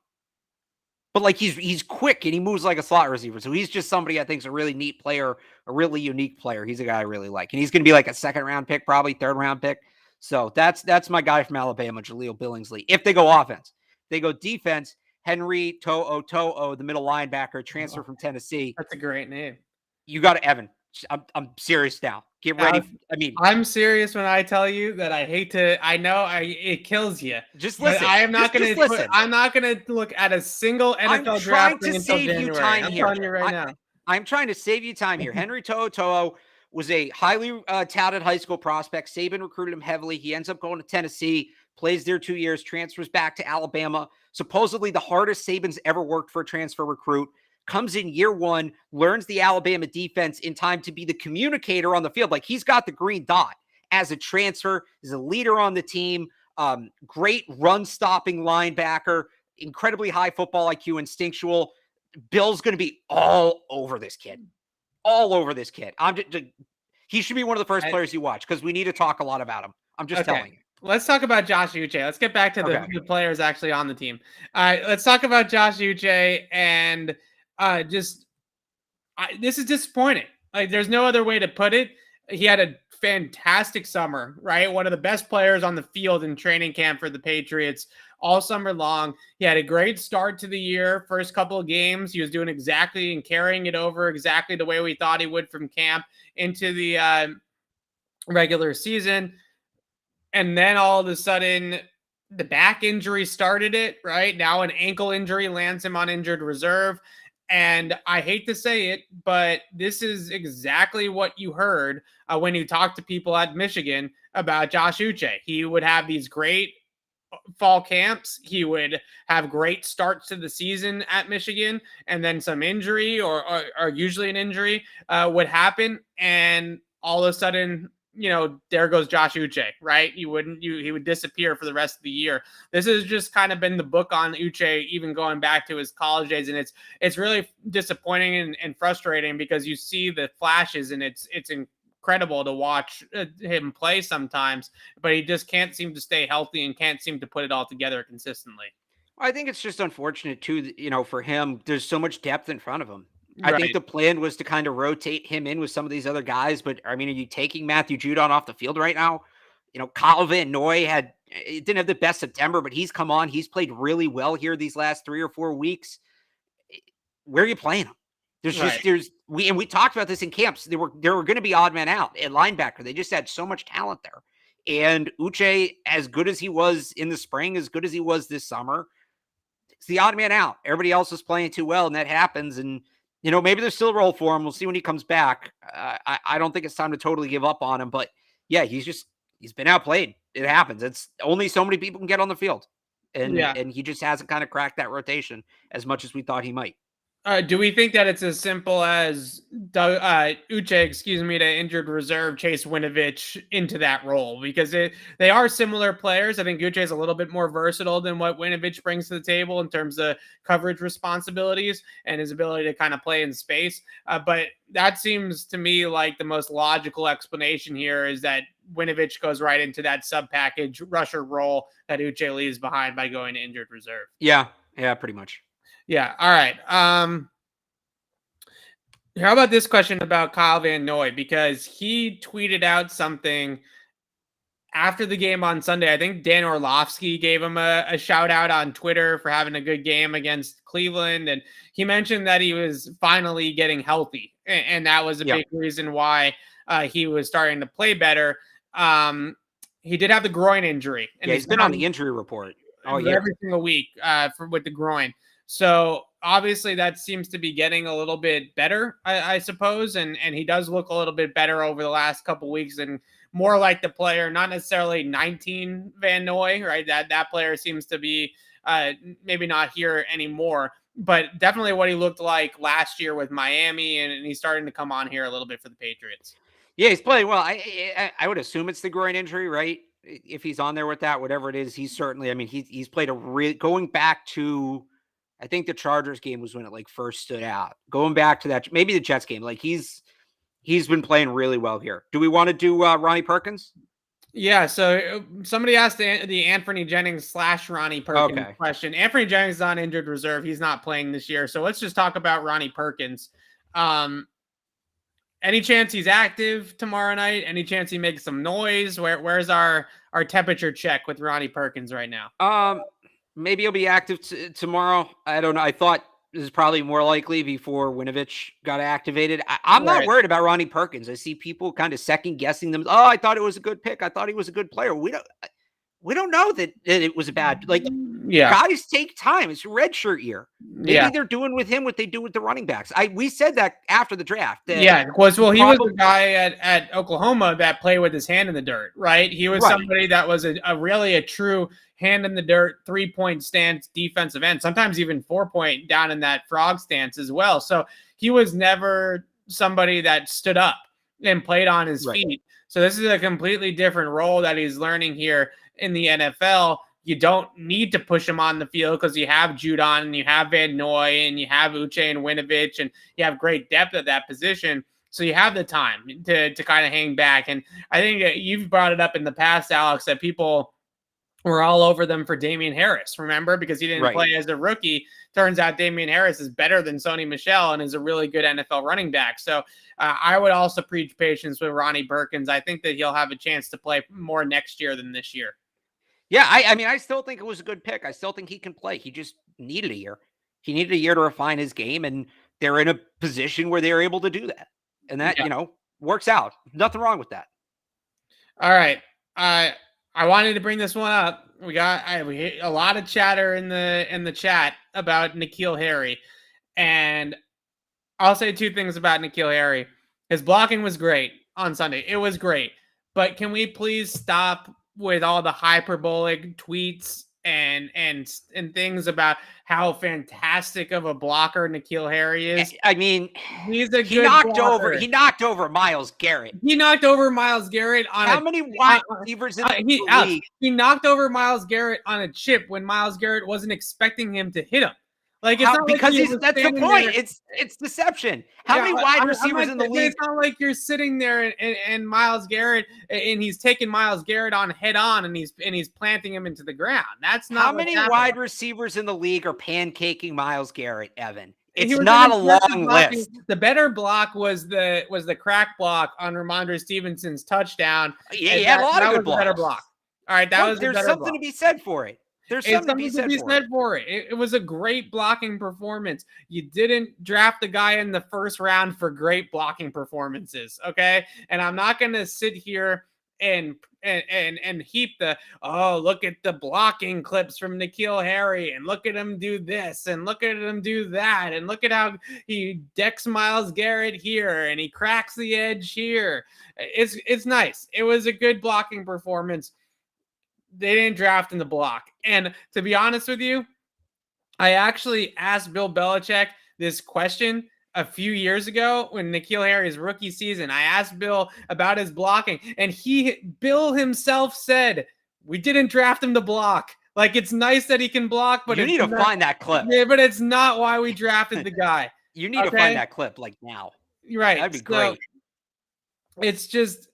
But like he's quick and he moves like a slot receiver. So he's just somebody I think is a really neat player, a really unique player. He's a guy I really like. And he's going to be like a 2nd round pick, probably 3rd round pick. So that's my guy from Alabama, Jaleel Billingsley. If they go offense, they go defense. Henry To'o, the middle linebacker, transfer from Tennessee. That's a great name. You got to Evan. I'm serious now. Get ready. I'm serious when I tell you that I hate to. I know it kills you. Just listen. I am not going to. I'm not going to look at a single NFL draft until January. I'm telling you right now. I'm trying to save you time here. Henry To'o was a highly touted high school prospect. Saban recruited him heavily. He ends up going to Tennessee. Plays there 2 years. Transfers back to Alabama. Supposedly the hardest Saban's ever worked for a transfer recruit. Comes in year 1, learns the Alabama defense in time to be the communicator on the field. Like, he's got the green dot as a transfer, is a leader on the team, great run-stopping linebacker, incredibly high football IQ, instinctual. Bill's going to be all over this kid. All over this kid. He should be one of the first players you watch because we need to talk a lot about him. I'm just telling you. Let's talk about Josh Uche. Let's get back to the players actually on the team. All right, let's talk about Josh Uche and this is disappointing. Like, there's no other way to put it. He had a fantastic summer, right? One of the best players on the field in training camp for the Patriots all summer long. He had a great start to the year. First couple of games, he was doing exactly and carrying it over exactly the way we thought he would from camp into the regular season. And then all of a sudden, the back injury started it, right? Now an ankle injury lands him on injured reserve. And I hate to say it, but this is exactly what you heard when you talked to people at Michigan about Josh Uche. He would have these great fall camps. He would have great starts to the season at Michigan, and then some injury or usually an injury would happen. And all of a sudden, there goes Josh Uche, right? He would disappear for the rest of the year. This has just kind of been the book on Uche, even going back to his college days. And it's really disappointing and frustrating because you see the flashes and it's incredible to watch him play sometimes, but he just can't seem to stay healthy and can't seem to put it all together consistently. I think it's just unfortunate too, for him, there's so much depth in front of him. I Right. think the plan was to kind of rotate him in with some of these other guys, but I mean, are you taking Matthew Judon off the field right now? Kyle Van Noy didn't have the best September, but he's come on. He's played really well here these last 3 or 4 weeks. Where are you playing him? We talked about this in camps. There were going to be odd men out at linebacker. They just had so much talent there. And Uche, as good as he was in the spring, as good as he was this summer, it's the odd man out. Everybody else is playing too well, and that happens. And maybe there's still a role for him. We'll see when he comes back. I don't think it's time to totally give up on him, but yeah, he's been outplayed. It happens. It's only so many people can get on the field, and he just hasn't kind of cracked that rotation as much as we thought he might. Do we think that it's as simple as Uche, to injured reserve Chase Winovich into that role? Because they are similar players. I think Uche is a little bit more versatile than what Winovich brings to the table in terms of coverage responsibilities and his ability to kind of play in space. But that seems to me like the most logical explanation here is that Winovich goes right into that sub-package rusher role that Uche leaves behind by going to injured reserve. Yeah, pretty much. Yeah. All right. How about this question about Kyle Van Noy? Because he tweeted out something after the game on Sunday. I think Dan Orlovsky gave him a shout out on Twitter for having a good game against Cleveland. And he mentioned that he was finally getting healthy. And that was a big reason why he was starting to play better. He did have the groin injury. And he's been on the injury report every single week with the groin. So obviously that seems to be getting a little bit better, I suppose. And he does look a little bit better over the last couple of weeks and more like the player, not necessarily 19 Van Noy, right? That player seems to be maybe not here anymore, but definitely what he looked like last year with Miami. And he's starting to come on here a little bit for the Patriots. Yeah, he's playing well. I would assume it's the groin injury, right? If he's on there with that, whatever it is, he's certainly, he's played going back to, I think the Chargers game was when it first stood out. Going back to that, maybe the Jets game, he's been playing really well here. Do we want to do Ronnie Perkins? Yeah. So somebody asked the Anthony Jennings / Ronnie Perkins question. Anthony Jennings is on injured reserve. He's not playing this year. So let's just talk about Ronnie Perkins. Any chance he's active tomorrow night? Any chance he makes some noise? Where's our temperature check with Ronnie Perkins right now? Maybe he'll be active tomorrow. I don't know. I thought this is probably more likely before Winovich got activated. I'm not worried about Ronnie Perkins. I see people kind of second guessing them. Oh, I thought it was a good pick. I thought he was a good player. We don't know that it was a bad. Guys take time. It's redshirt year. Maybe they're doing with him what they do with the running backs. We said that after the draft. He was the guy at Oklahoma that played with his hand in the dirt, right? He was somebody that was a true hand in the dirt, 3-point stance defensive end, sometimes even 4-point down in that frog stance as well. So he was never somebody that stood up and played on his feet. So this is a completely different role that he's learning here in the NFL. You don't need to push him on the field because you have Judon and you have Van Noy and you have Uche and Winovich and you have great depth at that position. So you have the time to kind of hang back. And I think you've brought it up in the past, Alex, that people were all over them for Damian Harris, remember? Because he didn't play as a rookie. Turns out Damian Harris is better than Sony Michel and is a really good NFL running back. So I would also preach patience with Ronnie Perkins. I think that he'll have a chance to play more next year than this year. Yeah, I still think it was a good pick. I still think he can play. He just needed a year. He needed a year to refine his game, and they're in a position where they're able to do that. And that, works out. Nothing wrong with that. All right. I wanted to bring this one up. We got a lot of chatter in the chat about N'Keal Harry, and I'll say two things about N'Keal Harry. His blocking was great on Sunday. It was great. But can we please stop with all the hyperbolic tweets and things about how fantastic of a blocker N'Keal Harry is? I mean, he's a good blocker. He knocked over Myles Garrett. He knocked over Myles Garrett on how many wide receivers in the league? He knocked over Myles Garrett on a chip when Myles Garrett wasn't expecting him to hit him. Like it's not because like that's the point. It's deception. How many wide receivers in the league? It's not like you're sitting there and Myles Garrett and he's taking Myles Garrett on head on and he's planting him into the ground. That's not how many wide receivers in the league are pancaking Myles Garrett, Evan. It's not a long list. The better block was the crack block on Ramondre Stevenson's touchdown. Yeah, he had a lot of good blocks. Better block. All right, there's something to be said for it. There's something to be said for it. It was a great blocking performance. You didn't draft the guy in the first round for great blocking performances, okay? And I'm not going to sit here and heap look at the blocking clips from N'Keal Harry and look at him do this and look at him do that and look at how he decks Myles Garrett here and he cracks the edge here. It's nice. It was a good blocking performance. They didn't draft in the block. And to be honest with you, I actually asked Bill Belichick this question a few years ago when N'Keal Harry's rookie season. I asked Bill about his blocking, and Bill himself said, we didn't draft him to block. Like, it's nice that he can block, but you need to find that clip. Yeah, but it's not why we drafted the guy. You need to find that clip like now. Right. That'd be great. It's just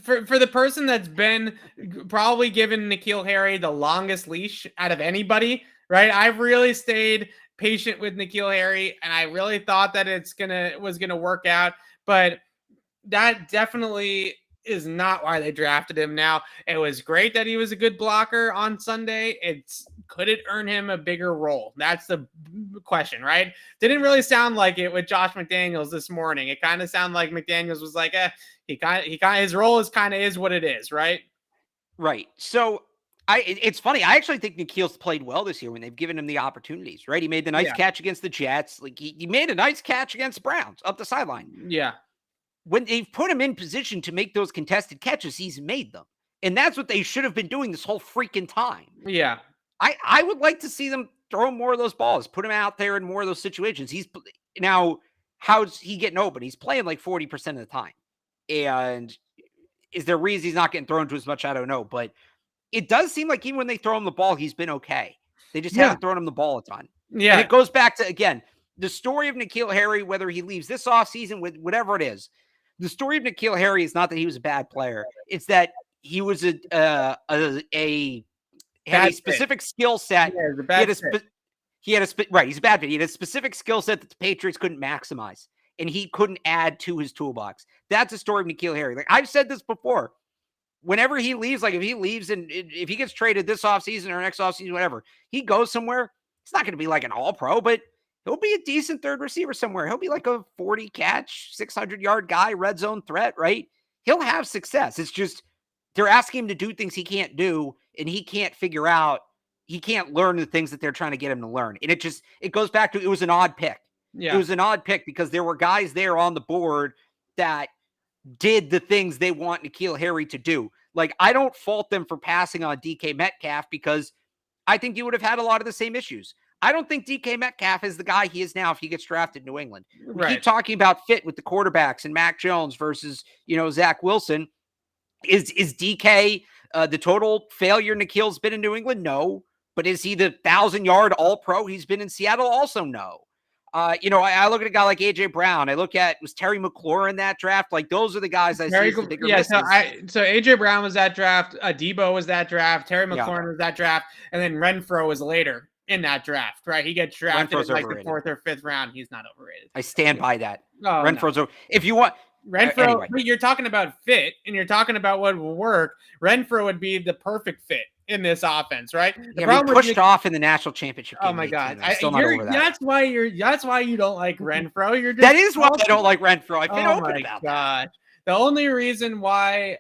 for the person that's been probably given N'Keal Harry the longest leash out of anybody, right? I've really stayed patient with N'Keal Harry, and I really thought that was gonna work out, but that definitely is not why they drafted him. Now, it was great that he was a good blocker on Sunday. Could it earn him a bigger role? That's the question, right? Didn't really sound like it with Josh McDaniels this morning. It kind of sounded like McDaniels was like, his role is what it is, right? Right. So it's funny. I actually think N'Keal's played well this year when they've given him the opportunities, right? He made the nice catch against the Jets. Like he made a nice catch against the Browns up the sideline. Yeah. When they've put him in position to make those contested catches, he's made them. And that's what they should have been doing this whole freaking time. Yeah. I would like to see them throw more of those balls, put him out there in more of those situations. How's he getting open? He's playing like 40% of the time. And is there reasons he's not getting thrown to as much? I don't know. But it does seem like even when they throw him the ball, he's been okay. They just haven't thrown him the ball a ton. Yeah. And it goes back to, again, the story of N'Keal Harry, whether he leaves this offseason with whatever it is, the story of N'Keal Harry is not that he was a bad player. It's that he was had a specific skill set. Yeah, he's a bad fit. He had a specific skill set that the Patriots couldn't maximize, and he couldn't add to his toolbox. That's the story of N'Keal Harry. Like I've said this before. Whenever he leaves, like if he leaves and if he gets traded this offseason or next offseason, whatever, he goes somewhere, it's not going to be like an all-pro, but he'll be a decent third receiver somewhere. He'll be like a 40-catch, 600-yard guy, red zone threat, right? He'll have success. It's just they're asking him to do things he can't do, and he can't figure out, he can't learn the things that they're trying to get him to learn. And it goes back to, it was an odd pick. Yeah. It was an odd pick because there were guys there on the board that did the things they want N'Keal Harry to do. Like, I don't fault them for passing on DK Metcalf because I think you would have had a lot of the same issues. I don't think DK Metcalf is the guy he is now if he gets drafted in New England. We keep talking about fit with the quarterbacks and Mac Jones versus, Zach Wilson. Is DK the total failure N'Keal's been in New England? No. But is he the 1,000-yard all-pro he's been in Seattle? Also no. I look at a guy like A.J. Brown. I look at, was Terry McLaurin in that draft? Like, those are the guys I see as the bigger misses. So A.J. Brown was that draft. Debo was that draft. Terry McLaurin was that draft. And then Renfro was later in that draft, right? He gets drafted in like the 4th or 5th round. He's not overrated. I stand by that. Renfro's over. If you want... Renfro, anyway. You're talking about fit, and you're talking about what will work. Renfro would be the perfect fit in this offense, right? The problem pushed off in the national championship game. Oh my God! Still not over that. That's why you don't like Renfro. You're just that is why I don't like Renfro. I've been open about that. The only reason why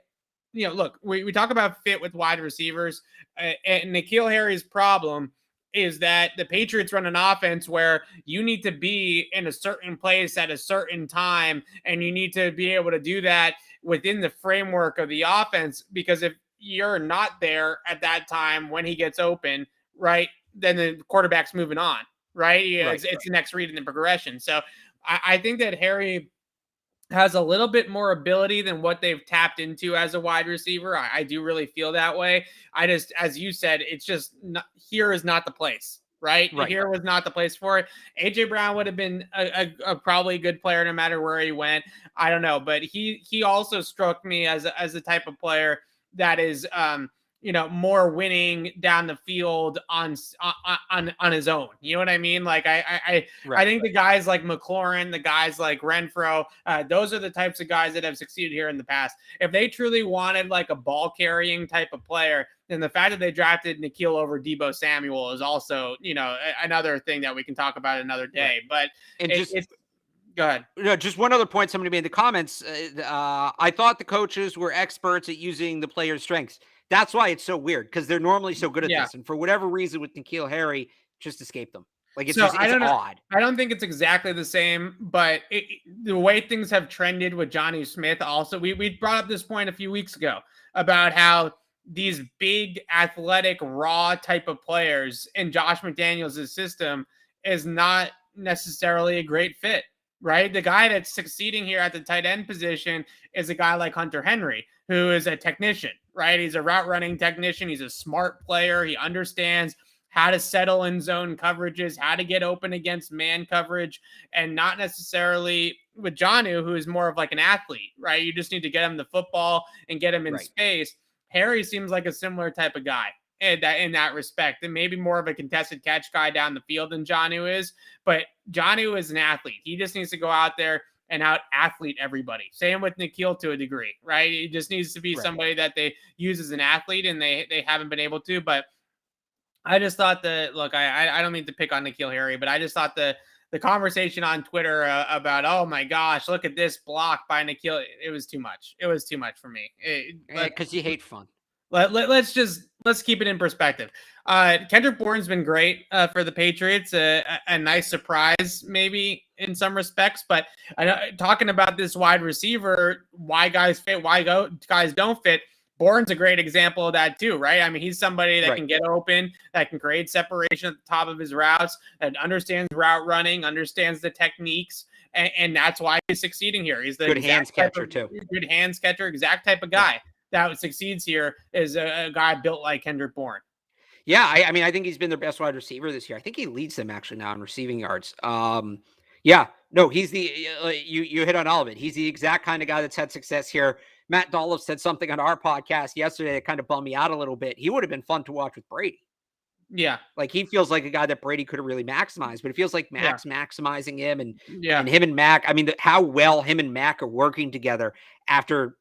look, we talk about fit with wide receivers, and N'Keal Harry's problem is that the Patriots run an offense where you need to be in a certain place at a certain time, and you need to be able to do that within the framework of the offense, because if you're not there at that time when he gets open, right, then the quarterback's moving on, right? It's the next read in the progression. So I think that Harry has a little bit more ability than what they've tapped into as a wide receiver. I do really feel that way. I just, as you said, it's just not, here is not the place, right? Here was not the place for it. AJ Brown would have been a probably good player no matter where he went. I don't know, but he also struck me as a type of player that is more winning down the field on his own. You know what I mean? Like I think the guys like McLaurin, the guys like Renfro, those are the types of guys that have succeeded here in the past. If they truly wanted like a ball carrying type of player, then the fact that they drafted N'Keal over Deebo Samuel is also, another thing that we can talk about another day. But go ahead. No, just one other point somebody made in the comments. I thought the coaches were experts at using the players' strengths. That's why it's so weird, because they're normally so good at this. And for whatever reason with N'Keal Harry, just escaped them. Like, it's odd. I don't think it's exactly the same, but the way things have trended with Johnny Smith also, we brought up this point a few weeks ago about how these big athletic raw type of players in Josh McDaniels' system is not necessarily a great fit. Right? The guy that's succeeding here at the tight end position is a guy like Hunter Henry, who is a technician, right? He's a route running technician. He's a smart player. He understands how to settle in zone coverages, how to get open against man coverage, and not necessarily with Jonnu, who is more of like an athlete, right? You just need to get him the football and get him in space. Harry seems like a similar type of guy in that respect, and maybe more of a contested catch guy down the field than Jonnu is. But Jonnu is an athlete. He just needs to go out there and out athlete everybody. Same with N'Keal to a degree, right? He just needs to be somebody that they use as an athlete, and they haven't been able to. But I just thought that, look, I don't mean to pick on N'Keal Harry, but I just thought the conversation on Twitter about, oh my gosh, look at this block by N'Keal, it was too much. It was too much for me. Because you hate fun. Let's keep it in perspective. Kendrick Bourne's been great for the Patriots, a nice surprise maybe in some respects. But talking about this wide receiver, why guys fit, why guys don't fit. Bourne's a great example of that too, right? I mean, he's somebody that can get open, that can create separation at the top of his routes, that understands route running, understands the techniques, and that's why he's succeeding here. He's the good hands catcher too. Good hands catcher, exact type of guy. That succeeds here is a guy built like Kendrick Bourne. Yeah, I mean, I think he's been their best wide receiver this year. I think he leads them actually now in receiving yards. He's you hit on all of it. He's the exact kind of guy that's had success here. Matt Dolph said something on our podcast yesterday that kind of bummed me out a little bit. He would have been fun to watch with Brady. Yeah. Like, he feels like a guy that Brady could have really maximized, but it feels like Mac's maximizing him and him and Mac. I mean, how well him and Mac are working together after,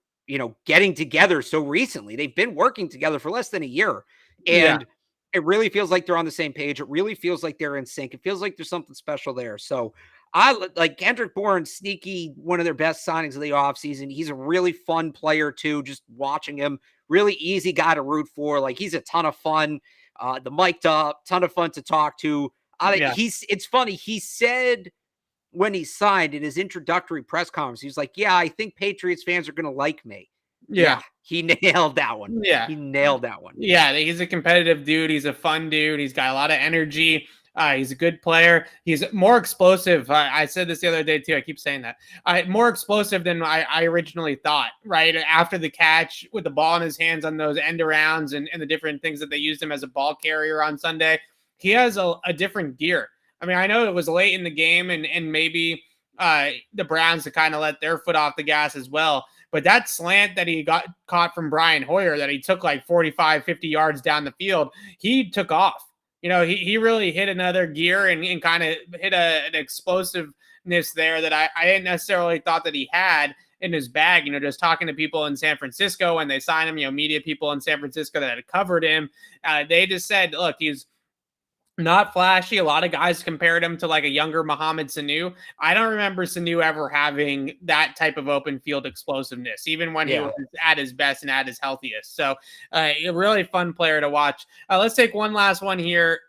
getting together so recently. They've been working together for less than a year. And it really feels like they're on the same page. It really feels like they're in sync. It feels like there's something special there. So I like Kendrick Bourne, sneaky, one of their best signings of the offseason. He's a really fun player too, just watching him. Really easy guy to root for. Like, he's a ton of fun. The mic'd up, ton of fun to talk to. It's funny. He said when he signed in his introductory press conference, he was like, I think Patriots fans are going to like me. Yeah. He nailed that one. Yeah. He nailed that one. Yeah. He's a competitive dude. He's a fun dude. He's got a lot of energy. He's a good player. He's more explosive. I said this the other day too. I keep saying that. More explosive than I originally thought, right? After the catch with the ball in his hands on those end arounds and the different things that they used him as a ball carrier on Sunday, he has a different gear. I mean, I know it was late in the game and maybe the Browns to kind of let their foot off the gas as well. But that slant that he got caught from Brian Hoyer that he took like 45, 50 yards down the field, he took off. He really hit another gear and kind of hit an explosiveness there that I didn't necessarily thought that he had in his bag. Just talking to people in San Francisco when they signed him, media people in San Francisco that had covered him, they just said, look, he's Not flashy. A lot of guys compared him to like a younger Mohamed Sanu. I don't remember Sanu ever having that type of open field explosiveness, even when he was at his best and at his healthiest. So a really fun player to watch. Let's take one last one here.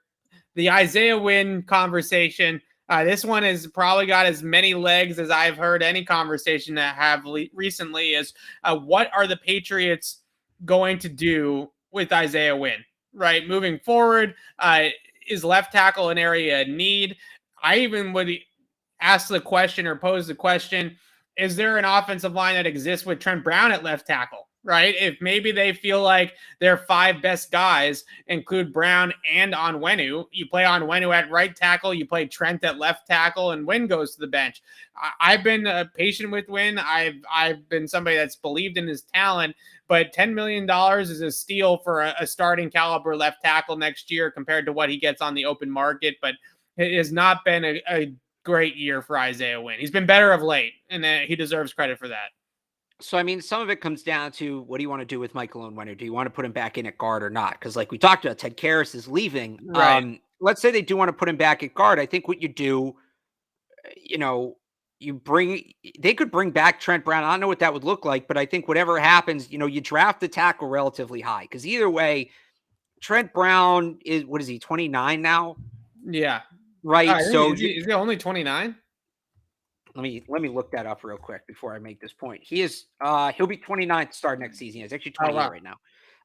The Isaiah Wynn conversation. This one has probably got as many legs as I've heard any conversation that have recently is what are the Patriots going to do with Isaiah Wynn, right? Moving forward, is left tackle an area of need? I even would ask the question or pose the question, is there an offensive line that exists with Trent Brown at left tackle? Right? If maybe they feel like their 5 best guys include Brown and Onwenu, you play Onwenu at right tackle, you play Trent at left tackle, and Wynn goes to the bench. I've been patient with Wynn. I've been somebody that's believed in his talent, but $10 million is a steal for a starting caliber left tackle next year compared to what he gets on the open market. But it has not been a great year for Isaiah Wynn. He's been better of late, and he deserves credit for that. So, I mean, some of it comes down to what do you want to do with Michael Onwenu? Do you want to put him back in at guard or not? Because like we talked about, Ted Karras is leaving. Right. Let's say they do want to put him back at guard. I think what you do, they could bring back Trent Brown. I don't know what that would look like, but I think whatever happens, you draft the tackle relatively high. Because either way, Trent Brown is, what is he, 29 now? Yeah. Right. So is he only 29? Let me look that up real quick before I make this point. He is he'll be 29 to start next season. He's actually 28 right now.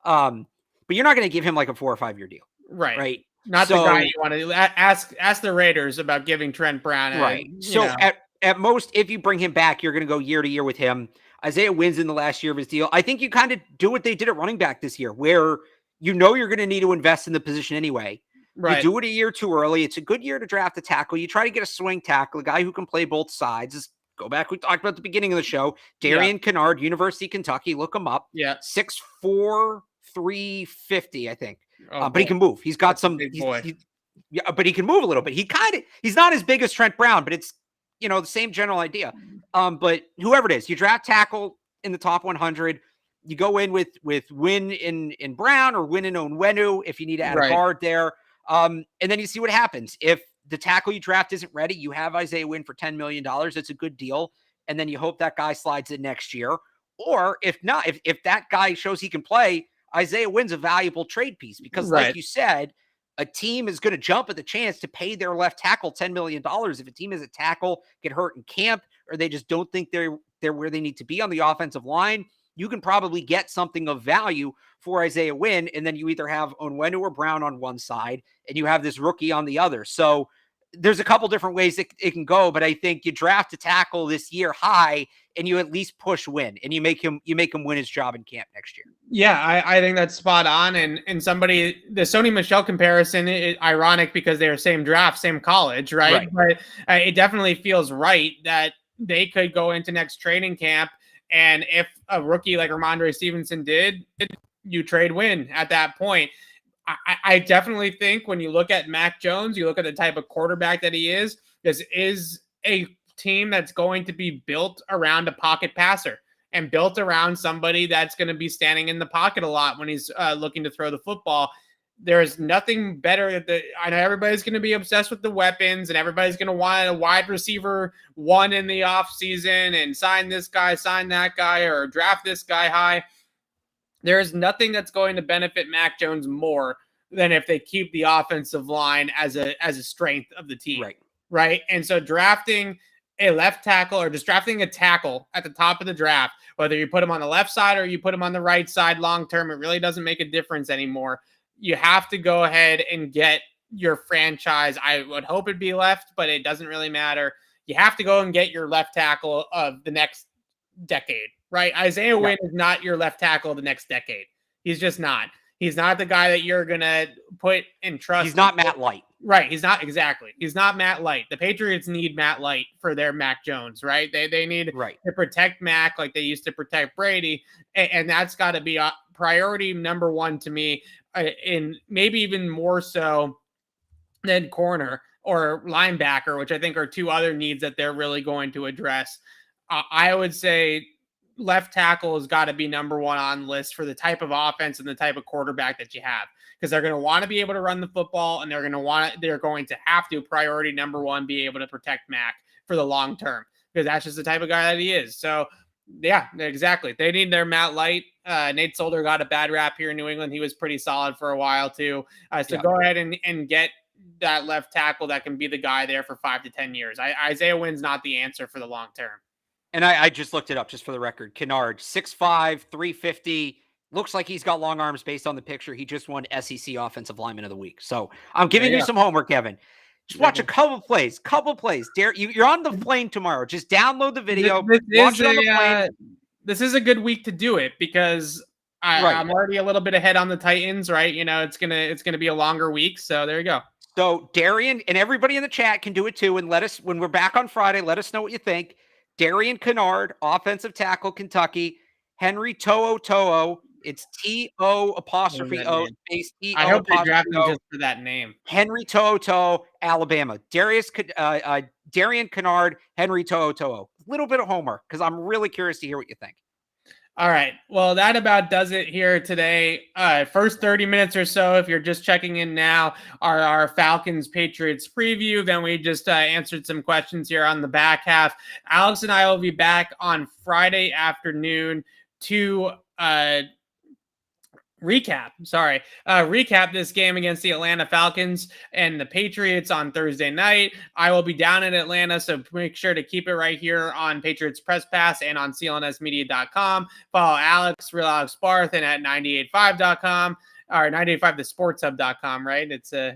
But you're not going to give him like a 4 or 5 year deal. Right. Not the guy you want to ask the Raiders about giving Trent Brown. Right. So at most, if you bring him back, you're going to go year to year with him. Isaiah Wynn's in the last year of his deal. I think you kind of do what they did at running back this year, where you're going to need to invest in the position anyway. Right. You do it a year too early. It's a good year to draft a tackle. You try to get a swing tackle, a guy who can play both sides. Just go back. We talked about at the beginning of the show. Darian Kennard, University of Kentucky. Look him up. 6'4", 350, I think. But he can move. He's got some. But he can move a little bit. He's not as big as Trent Brown, but it's the same general idea. But whoever it is, you draft tackle in the top 100. You go in with Wynn in Brown or Wynn in Onwenu if you need to add a guard there. And then you see what happens. If the tackle you draft isn't ready, you have Isaiah Wynn for $10 million. It's a good deal. And then you hope that guy slides in next year. Or if not, if that guy shows he can play, Isaiah Wynn's a valuable trade piece because like you said, a team is going to jump at the chance to pay their left tackle $10 million. If a team has a tackle get hurt in camp, or they just don't think they're where they need to be on the offensive line, you can probably get something of value for Isaiah Wynn, and then you either have Onwenu or Brown on one side, and you have this rookie on the other. So there's a couple different ways it can go, but I think you draft a tackle this year high, and you at least push Wynn, and you make him win his job in camp next year. Yeah, I think that's spot on. And the Sony Michel comparison is ironic because they're same draft, same college, right? But it definitely feels right that they could go into next training camp, and if a rookie like Ramondre Stevenson did, you trade Wynn at that point. I definitely think when you look at Mac Jones, you look at the type of quarterback that he is, this is a team that's going to be built around a pocket passer and built around somebody that's going to be standing in the pocket a lot when he's looking to throw the football. There's nothing better. I know everybody's going to be obsessed with the weapons, and everybody's going to want a wide receiver one in the offseason and sign this guy, sign that guy, or draft this guy high. There is nothing that's going to benefit Mac Jones more than if they keep the offensive line as a strength of the team. Right. And so drafting a left tackle or just drafting a tackle at the top of the draft, whether you put him on the left side or you put him on the right side long term, it really doesn't make a difference anymore. You have to go ahead and get your franchise. I would hope it'd be left, but it doesn't really matter. You have to go and get your left tackle of the next decade, right? Isaiah Wynn is not your left tackle of the next decade. He's just not. He's not the guy that you're going to put in trust. He's not Matt Light. Right. He's not. Exactly. He's not Matt Light. The Patriots need Matt Light for their Mac Jones, right? They need to protect Mac like they used to protect Brady. And that's got to be a priority number one to me, and maybe even more so than corner or linebacker, which I think are two other needs that they're really going to address. I would say left tackle has got to be number one on the list for the type of offense and the type of quarterback that you have. because they're going to want to be able to run the football, and they're going to have to priority number one be able to protect Mac for the long term, because that's just the type of guy that he is. So yeah, exactly. They need their Matt Light. Nate Solder got a bad rap here in New England. He was pretty solid for a while too. Go ahead and get that left tackle that can be the guy there for 5 to 10 years. Isaiah Wynn's not the answer for the long term. And I just looked it up just for the record. Kennard, 6'5", 350. Looks like he's got long arms based on the picture. He just won SEC Offensive Lineman of the Week. So I'm giving you some homework, Kevin. Just watch a couple plays. You're on the plane tomorrow. Just download the video. Watch it on the plane. This is a good week to do it because I'm already a little bit ahead on the Titans, right? It's gonna be a longer week. So there you go. So Darian and everybody in the chat can do it too. And when we're back on Friday, let us know what you think. Darian Kennard, offensive tackle, Kentucky. Henry To'o. It's T-O''O space T-O''O. I hope they draft him just for that name. Henry To'o, Alabama. Darian Kennard, Henry To'o. A little bit of homework because I'm really curious to hear what you think. All right. Well, that about does it here today. First 30 minutes or so, if you're just checking in now, are our Falcons-Patriots preview. Then we just answered some questions here on the back half. Alex and I will be back on Friday afternoon to recap this game against the Atlanta Falcons and the Patriots on Thursday night. I will be down in Atlanta, so make sure to keep it right here on Patriots Press Pass and on clnsmedia.com. Follow Alex, Real Alex Barth, and at 985.com or 985thesportshub.com, right? It's a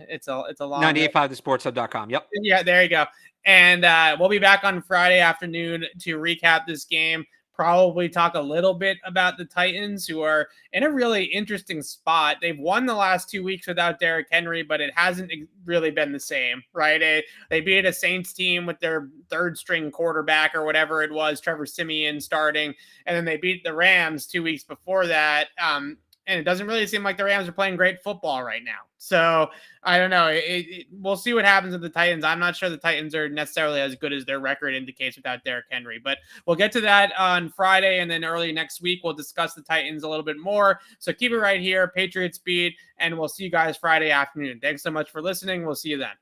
long 985thesportshub.com. Yep. Yeah, there you go. And we'll be back on Friday afternoon to recap this game. Probably talk a little bit about the Titans, who are in a really interesting spot. They've won the last 2 weeks without Derrick Henry, but it hasn't really been the same, right? They beat a Saints team with their third string quarterback or whatever it was, Trevor Siemian starting, and then they beat the Rams 2 weeks before that. And it doesn't really seem like the Rams are playing great football right now. So I don't know. We'll see what happens with the Titans. I'm not sure the Titans are necessarily as good as their record indicates without Derrick Henry, but we'll get to that on Friday. And then early next week, we'll discuss the Titans a little bit more. So keep it right here, Patriots Beat, and we'll see you guys Friday afternoon. Thanks so much for listening. We'll see you then.